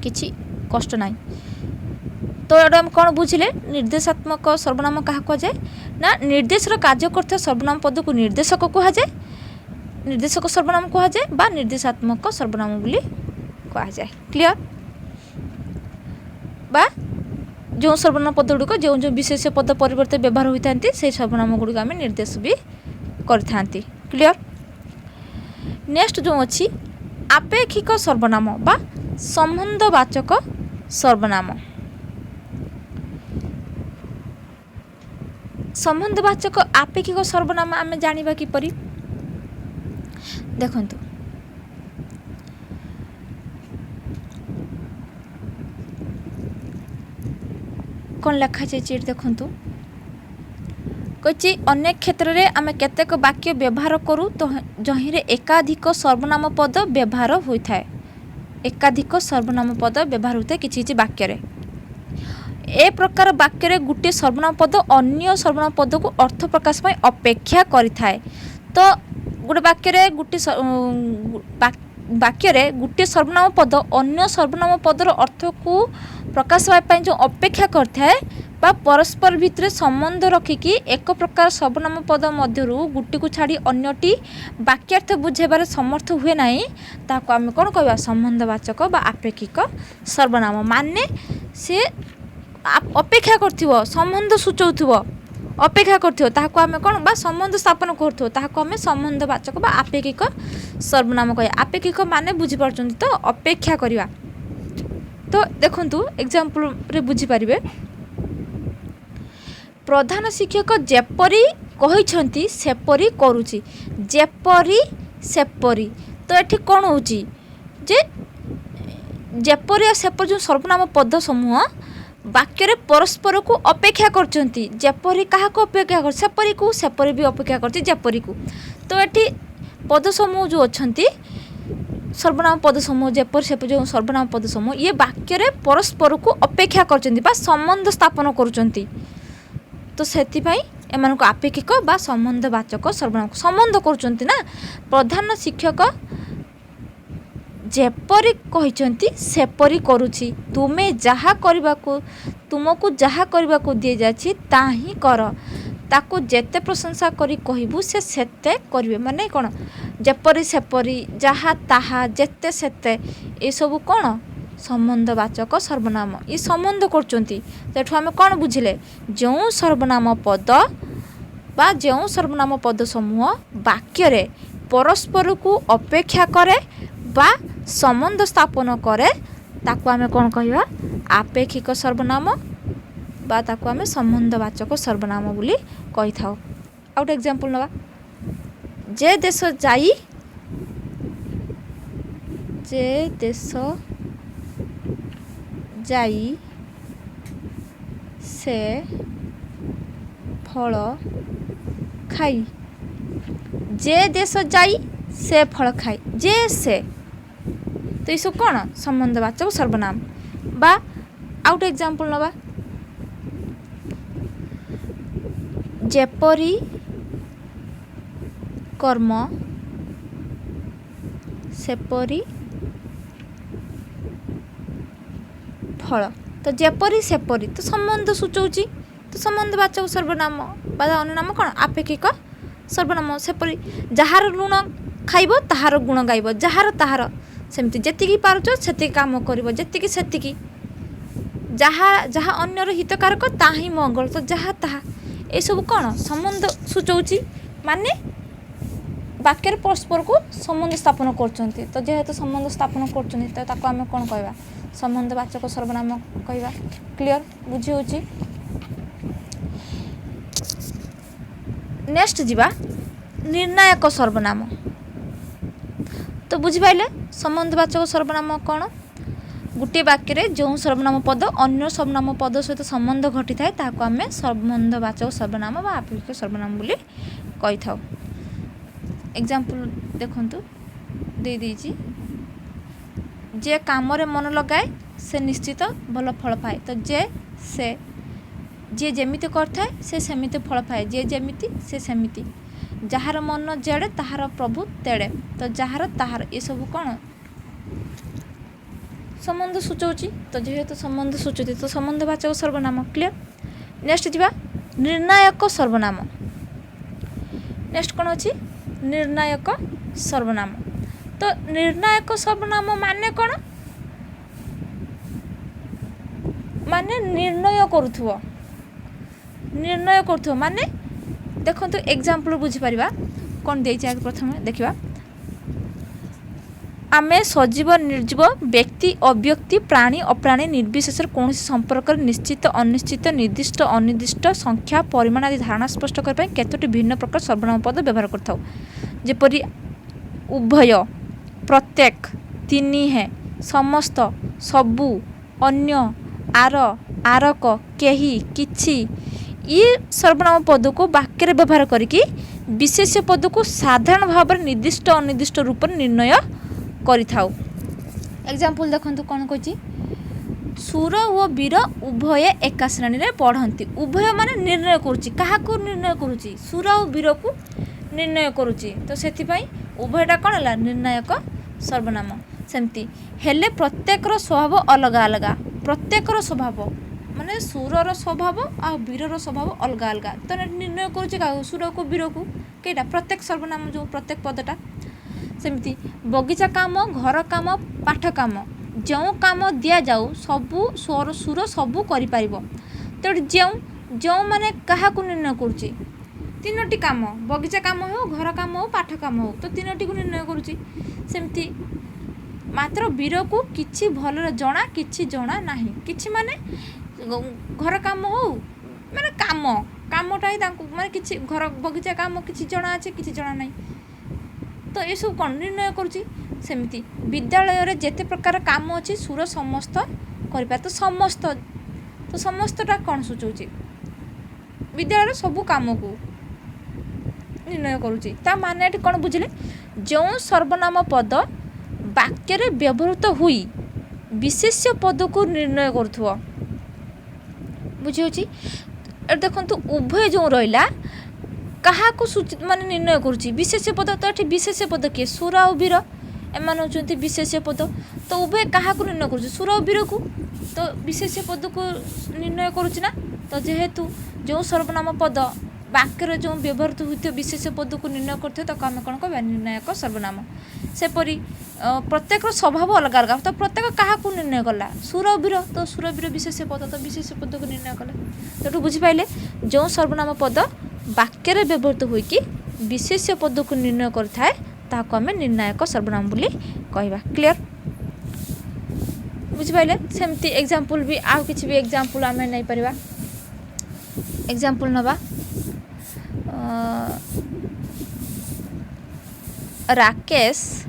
କିଛି କଷ୍ଟ ନାହିଁ। ତ ଏଇଟା ଆମେ କ'ଣ ବୁଝିଲେ? ନିର୍ଦ୍ଦେଶାତ୍ମକ ସର୍ବନାମ କାହାକୁ କୁହାଯାଏ? ନା ନିର୍ଦ୍ଦେଶର କାର୍ଯ୍ୟ କରୁଥିବା ସର୍ବନାମ ପଦକୁ ନିର୍ଦ୍ଦେଶକ କୁହାଯାଏ, ନିର୍ଦ୍ଦେଶକ ସର୍ବନାମ କୁହାଯାଏ, ବା ନିର୍ଦ୍ଦେଶାତ୍ମକ ସର୍ବନାମ ବୋଲି କୁହାଯାଏ। କ୍ଲିଅର? ବା ଯେଉଁ ସର୍ବନାମ ପଦ ଗୁଡ଼ିକ ଯେଉଁ ବିଶେଷ ପଦ ପରିବର୍ତ୍ତେ ବ୍ୟବହାର ହୋଇଥାନ୍ତି ସେହି ସର୍ବନାମ ଗୁଡ଼ିକ ଆମେ ନିର୍ଦ୍ଦେଶ ବି କରିଥାନ୍ତି। କ୍ଲିଅର? ନେକ୍ସଟ ଯେଉଁ ଅଛି ଆପେକ୍ଷିକ ସର୍ବନାମ ବା ସମ୍ବନ୍ଧବାଚକ ସର୍ବନାମ। ସମ୍ବନ୍ଧବାଚକ ଆପେକ୍ଷିକ ସର୍ବନାମ ଆମେ ଜାଣିବା କିପରି? ଦେଖନ୍ତୁ, କ'ଣ ଲେଖାଯାଇଛି ଏଠି ଦେଖନ୍ତୁ। କହିଛି ଅନେକ କ୍ଷେତ୍ରରେ ଆମେ କେତେକ ବାକ୍ୟ ବ୍ୟବହାର କରୁ ଯହିଁରେ ଏକାଧିକ ସର୍ବନାମ ପଦ ବ୍ୟବହାର ହୋଇଥାଏ। ଏକାଧିକ ସର୍ବନାମ ପଦ ବ୍ୟବହାର ହୋଇଥାଏ କିଛି କିଛି ବାକ୍ୟରେ। ଏ ପ୍ରକାର ବାକ୍ୟରେ ଗୋଟିଏ ସର୍ବନାମ ପଦ ଅନ୍ୟ ସର୍ବନାମ ପଦକୁ ଅର୍ଥ ପ୍ରକାଶ ପାଇଁ ଅପେକ୍ଷା କରିଥାଏ। ତ ଗୋଟେ ବାକ୍ୟରେ ବାକ୍ୟରେ ଗୋଟିଏ ସର୍ବନାମ ପଦ ଅନ୍ୟ ସର୍ବନାମ ପଦର ଅର୍ଥକୁ ପ୍ରକାଶ ପାଇବା ପାଇଁ ଯେଉଁ ଅପେକ୍ଷା କରିଥାଏ ବା ପରସ୍ପର ଭିତରେ ସମ୍ବନ୍ଧ ରଖିକି ଏକ ପ୍ରକାର ସର୍ବନାମ ପଦ ମଧ୍ୟରୁ ଗୋଟିକୁ ଛାଡ଼ି ଅନ୍ୟଟି ବାକ୍ୟାର୍ଥ ବୁଝାଇବାରେ ସମର୍ଥ ହୁଏ ନାହିଁ, ତାହାକୁ ଆମେ କ'ଣ କହିବା? ସମ୍ବନ୍ଧବାଚକ ବା ଆପେକ୍ଷିକ ସର୍ବନାମ। ମାନେ ସେ ଅପେକ୍ଷା କରିଥିବ, ସମ୍ବନ୍ଧ ସୂଚାଉଥିବ, ଅପେକ୍ଷା କରିଥିବ, ତାହାକୁ ଆମେ କ'ଣ ବା ସମ୍ବନ୍ଧ ସ୍ଥାପନ କରୁଥିବ, ତାହାକୁ ଆମେ ସମ୍ବନ୍ଧବାଚକ ବା ଆପେକ୍ଷିକ ସର୍ବନାମ କହିବା। ଆପେକ୍ଷିକ ମାନେ ବୁଝିପାରୁଛନ୍ତି ତ? ଅପେକ୍ଷା କରିବା। ତ ଦେଖନ୍ତୁ ଏକ୍ଜାମ୍ପଲ୍ରେ ବୁଝିପାରିବେ। ପ୍ରଧାନ ଶିକ୍ଷକ ଯେପରି କହିଛନ୍ତି ସେପରି କରୁଛି, ଯେପରି ସେପରି। ତ ଏଠି କ'ଣ ହେଉଛି ଯେ ଯେପରି ଆଉ ସେପରି ଯେଉଁ ସର୍ବନାମ ପଦ ସମୂହ ବାକ୍ୟରେ ପରସ୍ପରକୁ ଅପେକ୍ଷା କରୁଛନ୍ତି। ଯେପରି କାହାକୁ ଅପେକ୍ଷା କରୁଛି? ସେପରିକୁ। ସେପରି ବି ଅପେକ୍ଷା କରୁଛି ଯେପରିକୁ। ତ ଏଠି ପଦ ସମୂହ ଯେଉଁ ଅଛନ୍ତି ସର୍ବନାମ ପଦ ସମୂହ ଯେପରି ସେପରି ଯେଉଁ ସର୍ବନାମ ପଦ ସମୂହ ଇଏ ବାକ୍ୟରେ ପରସ୍ପରକୁ ଅପେକ୍ଷା କରୁଛନ୍ତି ବା ସମ୍ବନ୍ଧ ସ୍ଥାପନ କରୁଛନ୍ତି। ତ ସେଥିପାଇଁ ଏମାନଙ୍କୁ ଆପେକ୍ଷିକ ବା ସମ୍ବନ୍ଧବାଚକ ସର୍ବନାମ ସମ୍ବନ୍ଧ କରୁଛନ୍ତି ନା। ପ୍ରଧାନ ଶିକ୍ଷକ ଯେପରି କହିଛନ୍ତି ସେପରି କରୁଛି, ତୁମକୁ ଯାହା କରିବାକୁ ଦିଆଯାଇଛି ତାହା ହିଁ କର, ତାକୁ ଯେତେ ପ୍ରଶଂସା କରି କହିବୁ ସେ ସେତେ କରିବେ। ମାନେ କ'ଣ? ଯେପରି ସେପରି, ଯାହା ତାହା, ଯେତେ ସେତେ, ଏସବୁ କ'ଣ? ସମ୍ବନ୍ଧବାଚକ ସର୍ବନାମ। ଏ ସମ୍ବନ୍ଧ କରୁଛନ୍ତି। ସେଠୁ ଆମେ କ'ଣ ବୁଝିଲେ? ଯେଉଁ ସର୍ବନାମ ପଦ ବା ଯେଉଁ ସର୍ବନାମ ପଦ ସମୂହ ବାକ୍ୟରେ ପରସ୍ପରକୁ ଅପେକ୍ଷା କରେ ବା ସମ୍ବନ୍ଧ ସ୍ଥାପନ କରେ ତାକୁ ଆମେ କ'ଣ କହିବା? ଆପେକ୍ଷିକ ସର୍ବନାମ ବା ତାକୁ ଆମେ ସମ୍ବନ୍ଧବାଚକ ସର୍ବନାମ ବୋଲି କହିଥାଉ। ଆଉ ଗୋଟେ ଏକ୍ଜାମ୍ପଲ୍ ନେବା। ଯେ ଦେଶ ଯାଇ ସେ ଫଳ ଖାଇ, ଯେ ଦେଶ ଯାଇ ସେ ଫଳ ଖାଇ, ଯେ ସେ। ତ ଏସବୁ କ'ଣ? ସମ୍ବନ୍ଧବାଚକ ସର୍ବନାମ। ବା ଆଉ ଗୋଟେ ଏକ୍ଜାମ୍ପଲ୍ ନେବା। ଯେପରି କର୍ମ ସେପରି ଫଳ। ତ ଯେପରି ସେପରି ତ ସମ୍ବନ୍ଧ ସୂଚାଉଛି। ତ ସମ୍ବନ୍ଧବାଚକ ସର୍ବନାମ ବା ଅନ୍ୟ ନାମ କ'ଣ? ଆପେକ୍ଷିକ ସର୍ବନାମ। ସେପରି ଯାହାର ଲୁଣ ଖାଇବ ତାହାର ଗୁଣ ଗାଇବ, ଯାହାର ତାହାର ସେମିତି ଯେତିକି ପାରୁଛ ସେତିକି କାମ କରିବ, ଯେତିକି ସେତିକି। ଯାହା ଅନ୍ୟର ହିତକାରକ ତାହା ହିଁ ମଙ୍ଗଳ। ତ ଯାହା ତାହା ଏସବୁ କ'ଣ? ସମ୍ବନ୍ଧ ସୂଚାଉଛି। ମାନେ ବାକ୍ୟରେ ପରସ୍ପରକୁ ସମ୍ବନ୍ଧ ସ୍ଥାପନ କରୁଛନ୍ତି। ତ ଯେହେତୁ ସମ୍ବନ୍ଧ ସ୍ଥାପନ କରୁଛନ୍ତି ତ ତାକୁ ଆମେ କ'ଣ କହିବା? ସମ୍ବନ୍ଧବାଚକ ସର୍ବନାମ କହିବା। କ୍ଲିଅର୍? ବୁଝି ହେଉଛି? ନେକ୍ସଟ ଯିବା ନିର୍ଣ୍ଣାୟକ ସର୍ବନାମ। ତ ବୁଝିପାରିଲେ ସମ୍ବନ୍ଧବାଚକ ସର୍ବନାମ କ'ଣ? ଗୋଟିଏ ବାକ୍ୟରେ ଯେଉଁ ସର୍ବନାମ ପଦ ଅନ୍ୟ ସର୍ବନାମ ପଦ ସହିତ ସମ୍ବନ୍ଧ ଘଟିଥାଏ ତାହାକୁ ଆମେ ସମ୍ବନ୍ଧବାଚକ ସର୍ବନାମ ବା ଆପେକ୍ଷିକ ସର୍ବନାମ ବୋଲି କହିଥାଉ। ଏକ୍ଜାମ୍ପଲ୍ ଦେଖନ୍ତୁ ଦେଇଛି। ଯେ କାମରେ ମନ ଲଗାଏ ସେ ନିଶ୍ଚିତ ଭଲ ଫଳ ପାଏ। ତ ଯିଏ ଯେମିତି କରିଥାଏ ସେ ସେମିତି ଫଳ ପାଏ, ଯିଏ ଯେମିତି ସେ ସେମିତି। ଯାହାର ମନ ଯେଡ଼େ ତାହାର ପ୍ରଭୁ ତେଡ଼େ। ତ ଯାହାର ତାହାର ଏସବୁ କ'ଣ? ସମ୍ବନ୍ଧ ସୂଚାଉଛି। ତ ଯେହେତୁ ସମ୍ବନ୍ଧ ସୂଚାଉଛି ତ ସମ୍ବନ୍ଧବାଚକ ସର୍ବନାମ। କ୍ଲିଅର୍? ନେକ୍ସଟ ଯିବା ନିର୍ଣ୍ଣାୟକ ସର୍ବନାମ। ନେକ୍ସଟ କ'ଣ ଅଛି? ନିର୍ଣ୍ଣାୟକ ସର୍ବନାମ। ତ ନିର୍ଣ୍ଣାୟକ ସର୍ବନାମ ମାନେ କ'ଣ? ମାନେ ନିର୍ଣ୍ଣୟ କରୁଥିବ ମାନେ ଦେଖନ୍ତୁ ଏକ୍ଜାମ୍ପଲ୍ ବୁଝିପାରିବା। କ'ଣ ଦେଇଛି ଆଗ ପ୍ରଥମେ ଦେଖିବା। ଆମେ ସଜୀବ ନିର୍ଜୀବ ବ୍ୟକ୍ତି ଅବ୍ୟକ୍ତି ପ୍ରାଣୀ ଅପ୍ରାଣୀ ନିର୍ବିଶେଷରେ କୌଣସି ସମ୍ପର୍କରେ ନିଶ୍ଚିତ ଅନିଶ୍ଚିତ ନିର୍ଦ୍ଦିଷ୍ଟ ଅନିର୍ଦ୍ଦିଷ୍ଟ ସଂଖ୍ୟା ପରିମାଣ ଆଦି ଧାରଣା ସ୍ପଷ୍ଟ କରିବା ପାଇଁ କେତୋଟି ଭିନ୍ନ ପ୍ରକାର ସର୍ବନାମ ପଦ ବ୍ୟବହାର କରିଥାଉ। ଯେପରି ଉଭୟ, ପ୍ରତ୍ୟେକ, ତିନିହେଁ, ସମସ୍ତ, ସବୁ, ଅନ୍ୟ, ଆର, ଆରକ, କେହି, କିଛି। ଇଏ ସର୍ବନାମ ପଦକୁ ବାକ୍ୟରେ ବ୍ୟବହାର କରିକି ବିଶେଷ୍ୟ ପଦକୁ ସାଧାରଣ ଭାବରେ ନିର୍ଦ୍ଦିଷ୍ଟ ଅନିର୍ଦ୍ଦିଷ୍ଟ ରୂପରେ ନିର୍ଣ୍ଣୟ କରିଥାଉ। ଏକ୍ଜାମ୍ପଲ୍ ଦେଖନ୍ତୁ କ'ଣ କହୁଛି। ସୁର ଓ ବୀର ଉଭୟ ଏକା ଶ୍ରେଣୀରେ ପଢ଼ନ୍ତି। ଉଭୟ ମାନେ ନିର୍ଣ୍ଣୟ କରୁଛି। କାହାକୁ ନିର୍ଣ୍ଣୟ କରୁଛି? ସୁର ଓ ବୀରକୁ ନିର୍ଣ୍ଣୟ କରୁଛି। ତ ସେଥିପାଇଁ ଉଭୟଟା କ'ଣ ହେଲା? ନିର୍ଣ୍ଣାୟକ सर्वनाम सेमती हेले प्रत्येकर स्वभाव अलग अलग प्रत्येकर स्वभाव माने सुरर स्वभाव आ वीरर स्वभाव अलग अलग तो निर्णय करुचे सुर को वीर को कईटा प्रत्येक सर्वनाम जो प्रत्येक पदटा सेमती बगीचा काम घर काम पाठ काम जो काम दि जाऊ सबू स्वर सुर सबू करि तो जो माने क्या निर्णय करुच्ची तीनोटी काम बगीचा काम हो घर काम हो पाठ काम हो तो तीनोटी को निर्णय करुच्ची सेमती मात्र वीर को किछि भल जना किछि जना नाही किछि माने घर काम हो माने काम कामटा ही माने किछि घर बगीचा काम किछि जना अच्छे किछि जना नाही तो ये सब कौन निर्णय करुच्ची सेमती विद्यालय रे जेते प्रकार काम अच्छी सुर समस्त कर तो समस्तटा कौन सूचौची विद्यालय सबू काम को निर्णय करुच्ची ता माने एठी कौन बुझिले जो सर्वनाम पद वाक्य रे व्यवहृत हुई विशेष्य पद को निर्णय करुथुव बुझी देखो उभय जो रहा क्या सूचित माने निर्णय करुच्ची विशेष्य पद तो ये विशेष्य पद किए सुर और वीर एम विशेष्य पद तो उभय क्या निर्णय करुच्ची सुर और वीर को तो विशेष्य पद को निर्णय करुच्ची ना तो जेहेतु जो सर्वनाम पद वाक्य जो व्यवहृत होते विशेष पद को निर्णय करते तो आम कौन कह निर्णायक सर्वनाम सेपरी प्रत्येक स्वभाव अलग अलग तो प्रत्येक क्या निर्णय कला सुर वीर तो सुर वीर विशेष पद तो विशेष पद को निर्णय कला तो बुझिपारे जो सर्वनाम पद वाक्य व्यवहृत होइकी विशेष पद को निर्णय करता है आम निर्णायक सर्वनाम बोली कहवा क्लियर बुझिपारे सेमती एग्जांपल भी आउ किछि भी एग्जांपल आम नहीं पारिबा एग्जांपल नबा राकेश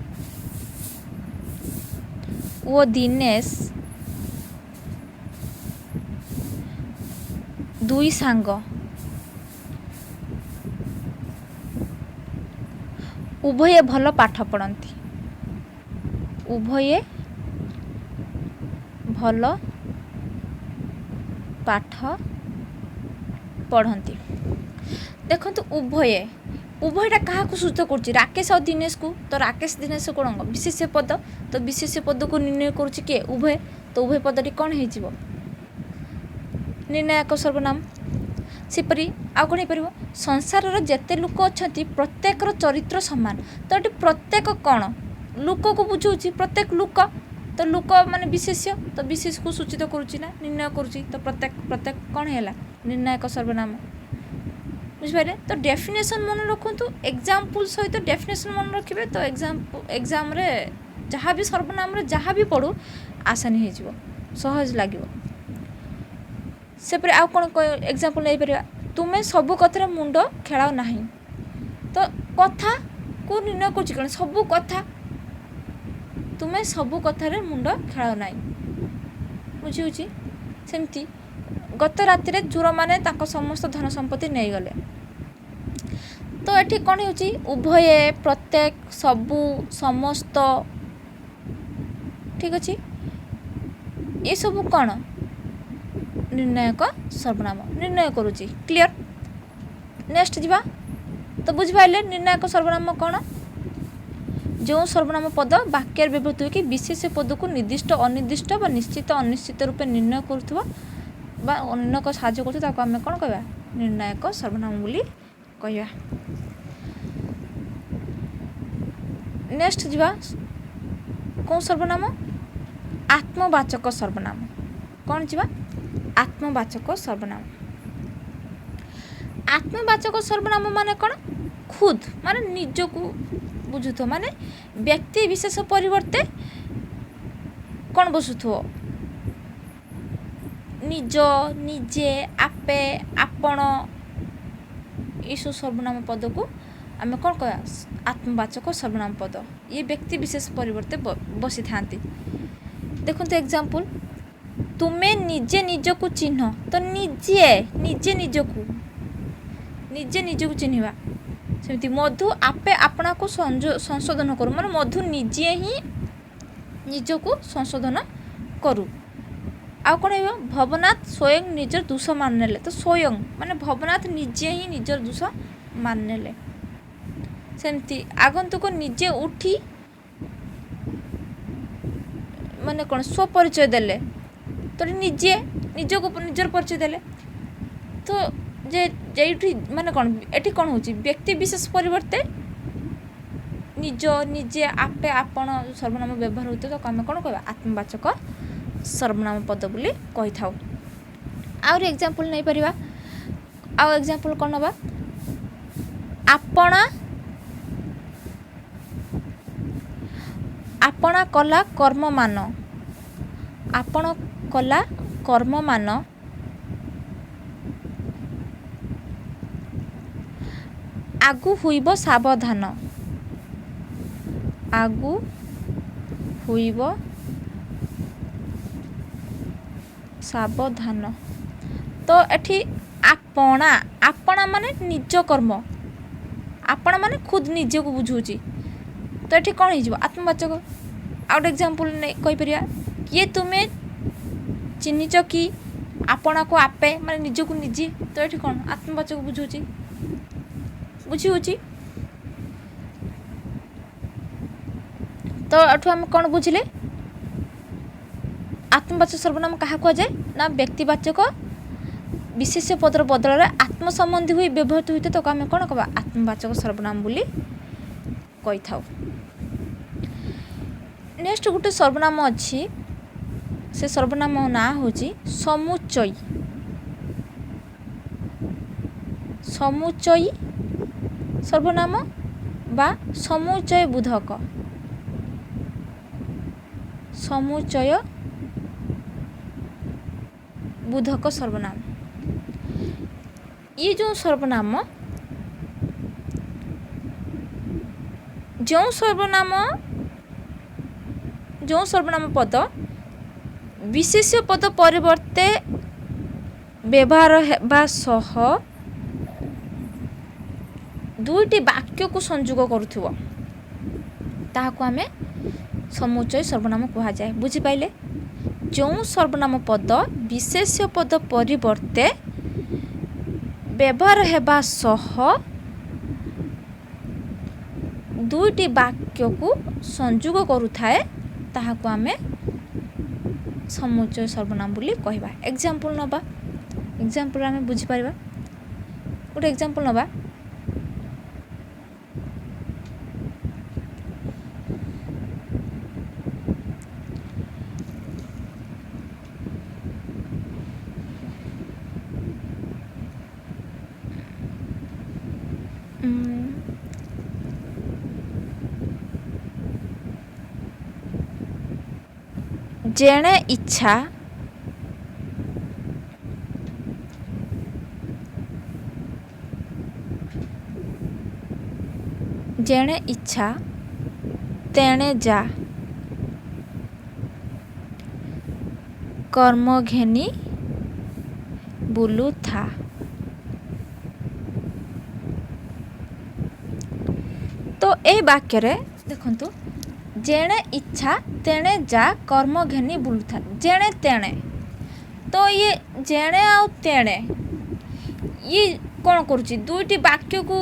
वो दिनेश दुई सांग उभये भल पाठ पढ़ती उभये भल पाठ पढ़ती देखो उभयटा क्या सूचित कर राकेश और दिनेश को तो राकेश दिनेश कौन विशेष पद तो विशेष पद को निर्णय करुच्ची किए उभय तो उभय पदटी कौन हो निर्णायक सर्वनाम सेपरी आउ कौन हो संसार जेते लोक अच्छा प्रत्येक चरित्र सामान तो ये प्रत्येक कौन लोक को बुझाऊँ प्रत्येक लोक तो लोक माने विशेष्य तो विशेष को सूचित करुच्ची ना निर्णय करुच्ची तो प्रत्येक कौन है निर्णायक सर्वनाम बुझिपारे तो डेफिनेशन मन रखु एग्जाम्पल सहित डेफिनेशन मन रखिए तो एग्जाम रे जहाँ भी सर्वनाम रे जहाँ भी पढ़ू आसानी हो सहज लगे सेपरे आउ कौन एग्जाम्पल नहीं पार तुम्हें सबू कथार मुंड खेलाओ ना तो कथा को निर्णय कर सबू कथा तुम्हें सबू कथार मुंड खेलाओ ना बुझी सेमती गत राति चोर मैंने समस्त धन संपत्ति नहीं गले तो ये कौन हो उभये प्रत्येक सबू समस्त ठीक अच्छे ये सब कौन निर्णायक सर्वनाम निर्णय करुच्ची क्लियर नेक्स्ट जीवा तो बुझिपारे निर्णायक सर्वनाम कौन जो सर्वनाम पद वाक्य व्यवहृत हो कि विशेष पद को निर्दिष्ट अनिर्दिष्ट व निश्चित अनिश्चित रूपे निर्णय करुवा बा अन्य को साहाय्य करते आम कौन कह निर्णायक सर्वनाम बोली कहवा नेक्स्ट जीवा कौन सर्वनाम आत्मवाचक सर्वनाम कौन जीवा आत्मवाचक सर्वनाम आत्मवाचक सर्वनाम माने कौन खुद माने निज को बुझुथ माने व्यक्ति विशेष परिवर्ते कौन बसुथो निज निजे आपे आपण यू सर्वनाम पद को आम कौन कह आत्मवाचक सर्वनाम पद ये व्यक्ति विशेष परिवर्ते बसी था देखो एग्जाम्पल तुम्हें निजे निज को चिन्ह तो निजे निजे निज को चिन्हवा सेमती मधु आपे आपना को संशोधन करू माने मधु निजे ही निज को संशोधन करू आउ कौन हो भवनाथ स्वयं निजर दोष मान नेले तो स्वयं माने भवनाथ निजे ही निजर दोष मान नेले सेमती आगंतुक निजे उठी ମାନେ କ'ଣ ସ୍ୱପରିଚୟ ଦେଲେ ତ ନିଜେ ନିଜକୁ ନିଜର ପରିଚୟ ଦେଲେ ତ ଯେ ଯେଇଠି ମାନେ କ'ଣ ଏଠି କ'ଣ ହେଉଛି ବ୍ୟକ୍ତି ବିଶେଷ ପରିବର୍ତ୍ତେ ନିଜେ ଆପେ ଆପଣ ସର୍ବନାମ ବ୍ୟବହାର ହେଉଥିବ ତାକୁ ଆମେ କ'ଣ କହିବା ଆତ୍ମବାଚକ ସର୍ବନାମ ପଦ ବୋଲି କହିଥାଉ। ଆହୁରି ଏକ୍ଜାମ୍ପଲ୍ ନେଇପାରିବା। ଆଉ ଏକ୍ଜାମ୍ପଲ୍ କ'ଣ ନେବା ଆପଣ କଲା କର୍ମମାନ ଆପଣ କଲା କର୍ମମାନ ଆଗୁ ହୋଇବ ସାବଧାନ ଆଗୁ ହୋଇବ ସାବଧାନ। ତ ଏଠି ଆପଣା ମାନେ ନିଜ କର୍ମ ଆପଣା ମାନେ ଖୁଦ୍ ନିଜକୁ ବୁଝଉଛି ତ ଏଠି କ'ଣ ହେଇଯିବ ଆତ୍ମବାଚକ। ଆଉ ଗୋଟେ ଏକ୍ଜାମ୍ପଲ୍ କହିପାରିବା କିଏ ତୁମେ ଚିହ୍ନିଛ କି ଆପଣାକୁ ଆପେ ମାନେ ନିଜକୁ ନିଜେ ତ ଏଠି କ'ଣ ଆତ୍ମବାଚକ ବୁଝି ହେଉଛି। ତ ଏଠୁ ଆମେ କ'ଣ ବୁଝିଲେ ଆତ୍ମବାଚକ ସର୍ବନାମ କାହା କୁହାଯାଏ ନା ବ୍ୟକ୍ତିବାଚକ ବିଶେଷ୍ୟ ପଦର ବଦଳରେ ଆତ୍ମ ସମ୍ବନ୍ଧୀ ହୋଇ ବ୍ୟବହୃତ ହୋଇଥାଏ ତାକୁ ଆମେ କ'ଣ କହିବା ଆତ୍ମବାଚକ ସର୍ବନାମ ବୋଲି କହିଥାଉ। ନେକ୍ସଟ ଗୋଟେ ସର୍ବନାମ ଅଛି ସେ ସର୍ବନାମ ନାଁ ହେଉଛି ସମୁଚୟୀ ସର୍ବନାମ ବା ସମୁଚୟ ବୋଧକ ସର୍ବନାମ। ये जो सर्वनाम पद विशेष्य पद परिवर्ते व्यवहार हेबा सह दुईटी वाक्य को संयोग करुथिबो ताहाको आमे समुच्चय सर्वनाम कहा जाए। बुझी पाइले जो सर्वनाम पद विशेष्य पद परिवर्ते व्यवहार हेबा सह दुईटी वाक्य को संयोग करुथाए ताहाको आमे समुच्चय सर्वनाम बोली कहबा। एग्जांपल नबा एग्जांपल आमे बुझी पारिबा गोटे एग्जांपल नबा जेणे इच्छा तेणे जा कर्म घेनी बुलू था। तो ए वाक्य रे देखंतु जेणे इच्छा तेणे जा कर्म घेनी बुलूथा जेणे तेणे तो ये जेणे आउ तेणे ये कौन करुच्ची दुईटी वाक्य को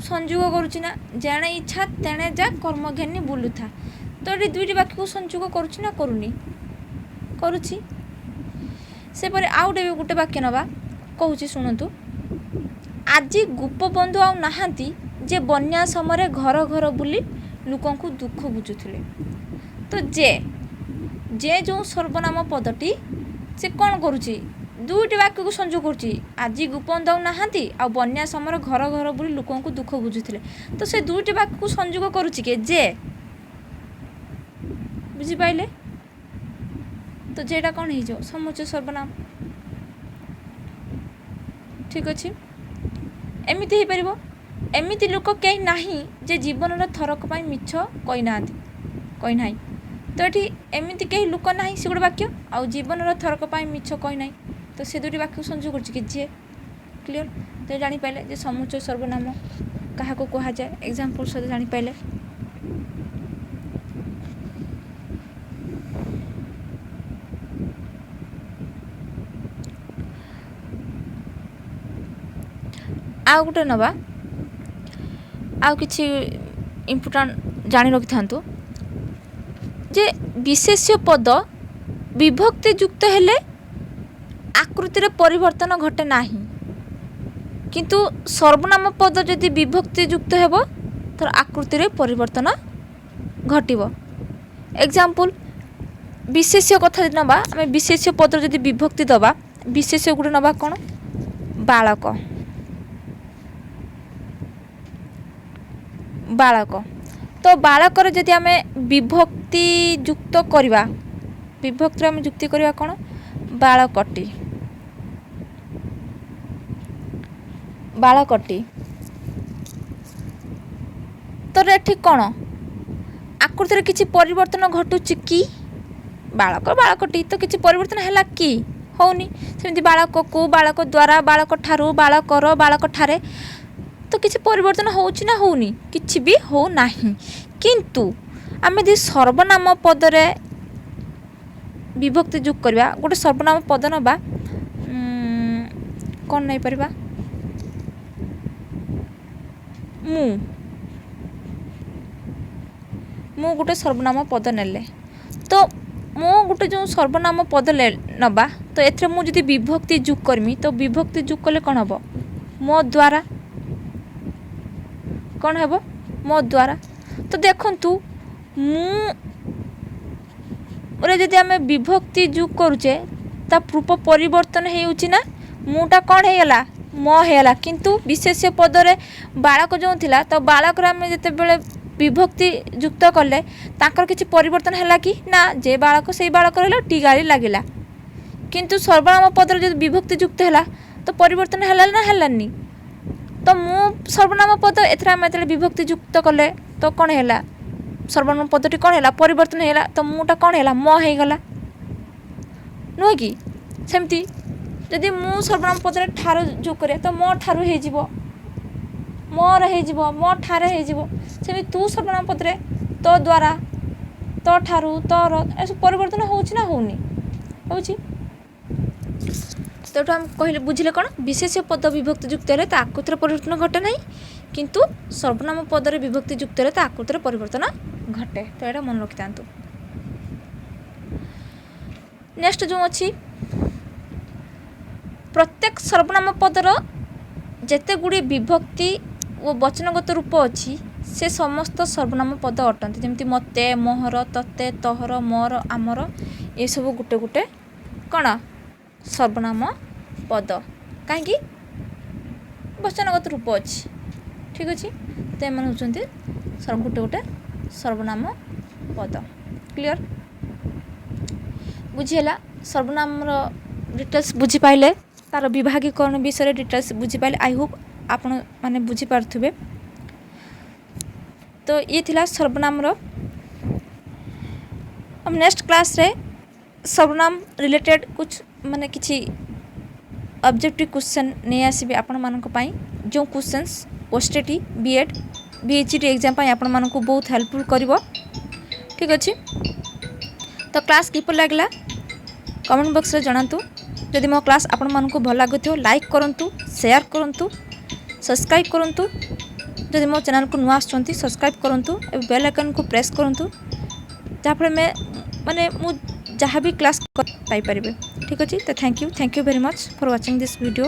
संयोग करुच्ची ना जेणे इच्छा तेणे जा कर्म घेनी बुलूथा तो ये दुईटी वाक्य को संयोग करुच्ची ना करूनी करुच्ची। से परे आउ गोटे वाक्य नवा कहूची शुणु आज गोपबंधु आउ नाहांती जे बन्या समय घर घर बुली लोकों को दुख बुझुथिले। तो जे जो सर्वनाम पदटी से कौन करुच्ची दुईटी वाक्य को संयोग करुच्ची आज गोपबंधु आउ नाहांती आ बन्या समय घर घर बुली लोकों को दुख बुझुथिले तो से दुईटी वाक्य को संयोग करुच्ची के जे बुझी पाइले तो जेटा कौन हो समुच्चय सर्वनाम। ठीक अच्छे एमती हो पार एमती लोक कहीं नाही जे जीवन थरक मिछ कहीना तो ये एमती कहीं लोक ना से गोटे वाक्य आउ जीवन थरक मिछ कहीना तो से दुटी वाक्य संयोग कर जे क्लीयर तो जापारे जे समुच्चय सर्वनाम क्या कह जाए एग्जाम्पल सहित जापारे। आउ गोटे नवा आउ किछि इम्पोर्टेंट जानी रखि था जे विशेष्य पद विभक्ति युक्त हेले आकृतिर परिवर्तन घटे नाही, किंतु सर्वनाम पद जदि विभक्ति युक्त हेबो तो आकृतिर परिवर्तन घटिबो। एग्जाम्पल विशेष्य कथा नबा, आम विशेष्य पद जदि विभक्ति दबा, विशेष्य गुटे नबा कौन, बालक। बालक तो बालकर जदि आम विभक्ति युक्त करवा, विभक्ति आम युक्ति करवा कौन, बालकटी। बालकटी तो एठी कौन आकृतिर किसी परिवर्तन घटुची कि, बालक बालकटी तो किसी परिवर्तन है कि होनी। सेमती बालक को, बालक द्वारा, बालक ठारू, बालकर, बालक ठारे तो किसी परिवर्तन होउची ना होनी, किछि भी हो नाही। किंतु आमे यदि सर्वनाम पदरे विभक्ति जोग करवा, गोटे सर्वनाम पद नबा कौन नहीं परबा, मु गोटे सर्वनाम पद नेले तो मु गोटे जो सर्वनाम पद नबा तो एथरे मु जदि विभक्ति जोग करमी तो विभक्ति जोग कले कौन हम, मो द्वारा कौन हेबो, मो द्वारा। तो देखंतु मु रे जदि आमे विभक्ति जोग करूचे ता रूप परिवर्तन हेउची ना, मुटा कौन हेगला, मो हेगला। किंतु विशेष्य पदरे बालक जो थिला तो बालक रे आमे जते बेले विभक्ति युक्त कले ताकर किछि परिवर्तन हैला कि ना, जे बालक से बालक रहला टी गाड़ी लागिला। किंतु सर्वनाम पदरे जदि विभक्ति युक्त हैला तो परिवर्तन हैला ना हैलानी। तो मु सर्वनाम पद एथरा आमे तले विभक्ति युक्त कले तो कौन हैला, सर्वनाम पदटी कौन हैला, परिवर्तन हैला। तो मुटा कौन हैला, मो हे गला नुह कि। सेमती जदि मु सर्वनाम पदरे ठार जोग करे तो मो ठारू हे जिवो, मोर हो, मो ठारे हो। सेमती तू सर्वनाम पदरे तो द्वारा, तो ठारू, तोर ऐसा परिवर्तन होउछि ना होउनी, होउछि। तो हम कहले बुझिले कौन, विशेष्य पद विभक्ति युक्त हेले तो आकृतिर परिवर्तन घटे नहीं, किंतु सर्वनाम पदरे विभक्ति युक्त हेले तो आकृतिर परिवर्तन घटे। तो एटा मन रखि थांतु। नेक्स्ट जो अछि, प्रत्येक सर्वनाम पदर जेते गुडी विभक्ति और वचनगत रूप अच्छी से समस्त सर्वनाम पद अटंती। जमती मते, मोहर, तते, तोहर, मोर, आमर ये सब गुटे गुटे कौन सर्वनाम पद, कहीं वचनगत रूप अच्छी। ठीक अच्छे, तो एम होती गुटे गुटे सर्वनाम पद। क्लियर बुझीगला, सर्वनाम डिटेल्स बुझीपारे, तार विभागीकरण विषय डिटेल्स बुझीपारे। आई होप आपण माने बुझी पार्थुबे। तो ये थिला सर्वनाम रो। हम नेक्स्ट क्लास रे सर्वनाम रिलेटेड कुछ माने किछि ऑब्जेक्टिव क्वेश्चन नहीं आसीबे आपण मानक पई, जो क्वेश्चंस ओस्टेटी बीएड बीएचडी एग्जाम पई आपण मानक बहुत हेल्पफुल करिवो। ठीक अछि, तो क्लास किपर लागला कमेंट बॉक्स रे जणांतु। जदि मो क्लास आपण मानक भल लागुथियो लाइक करंतु, शेयर करंतु, सब्सक्राइब करंतु। जदि मो चैनल को नुआ आछंती सब्सक्राइब करंतु, बेल आइकन को प्रेस करंतु, जाफले मैं माने मु जहाँ भी क्लास पाई परिबे। ठीक अछि, तो thank you very much for watching this video.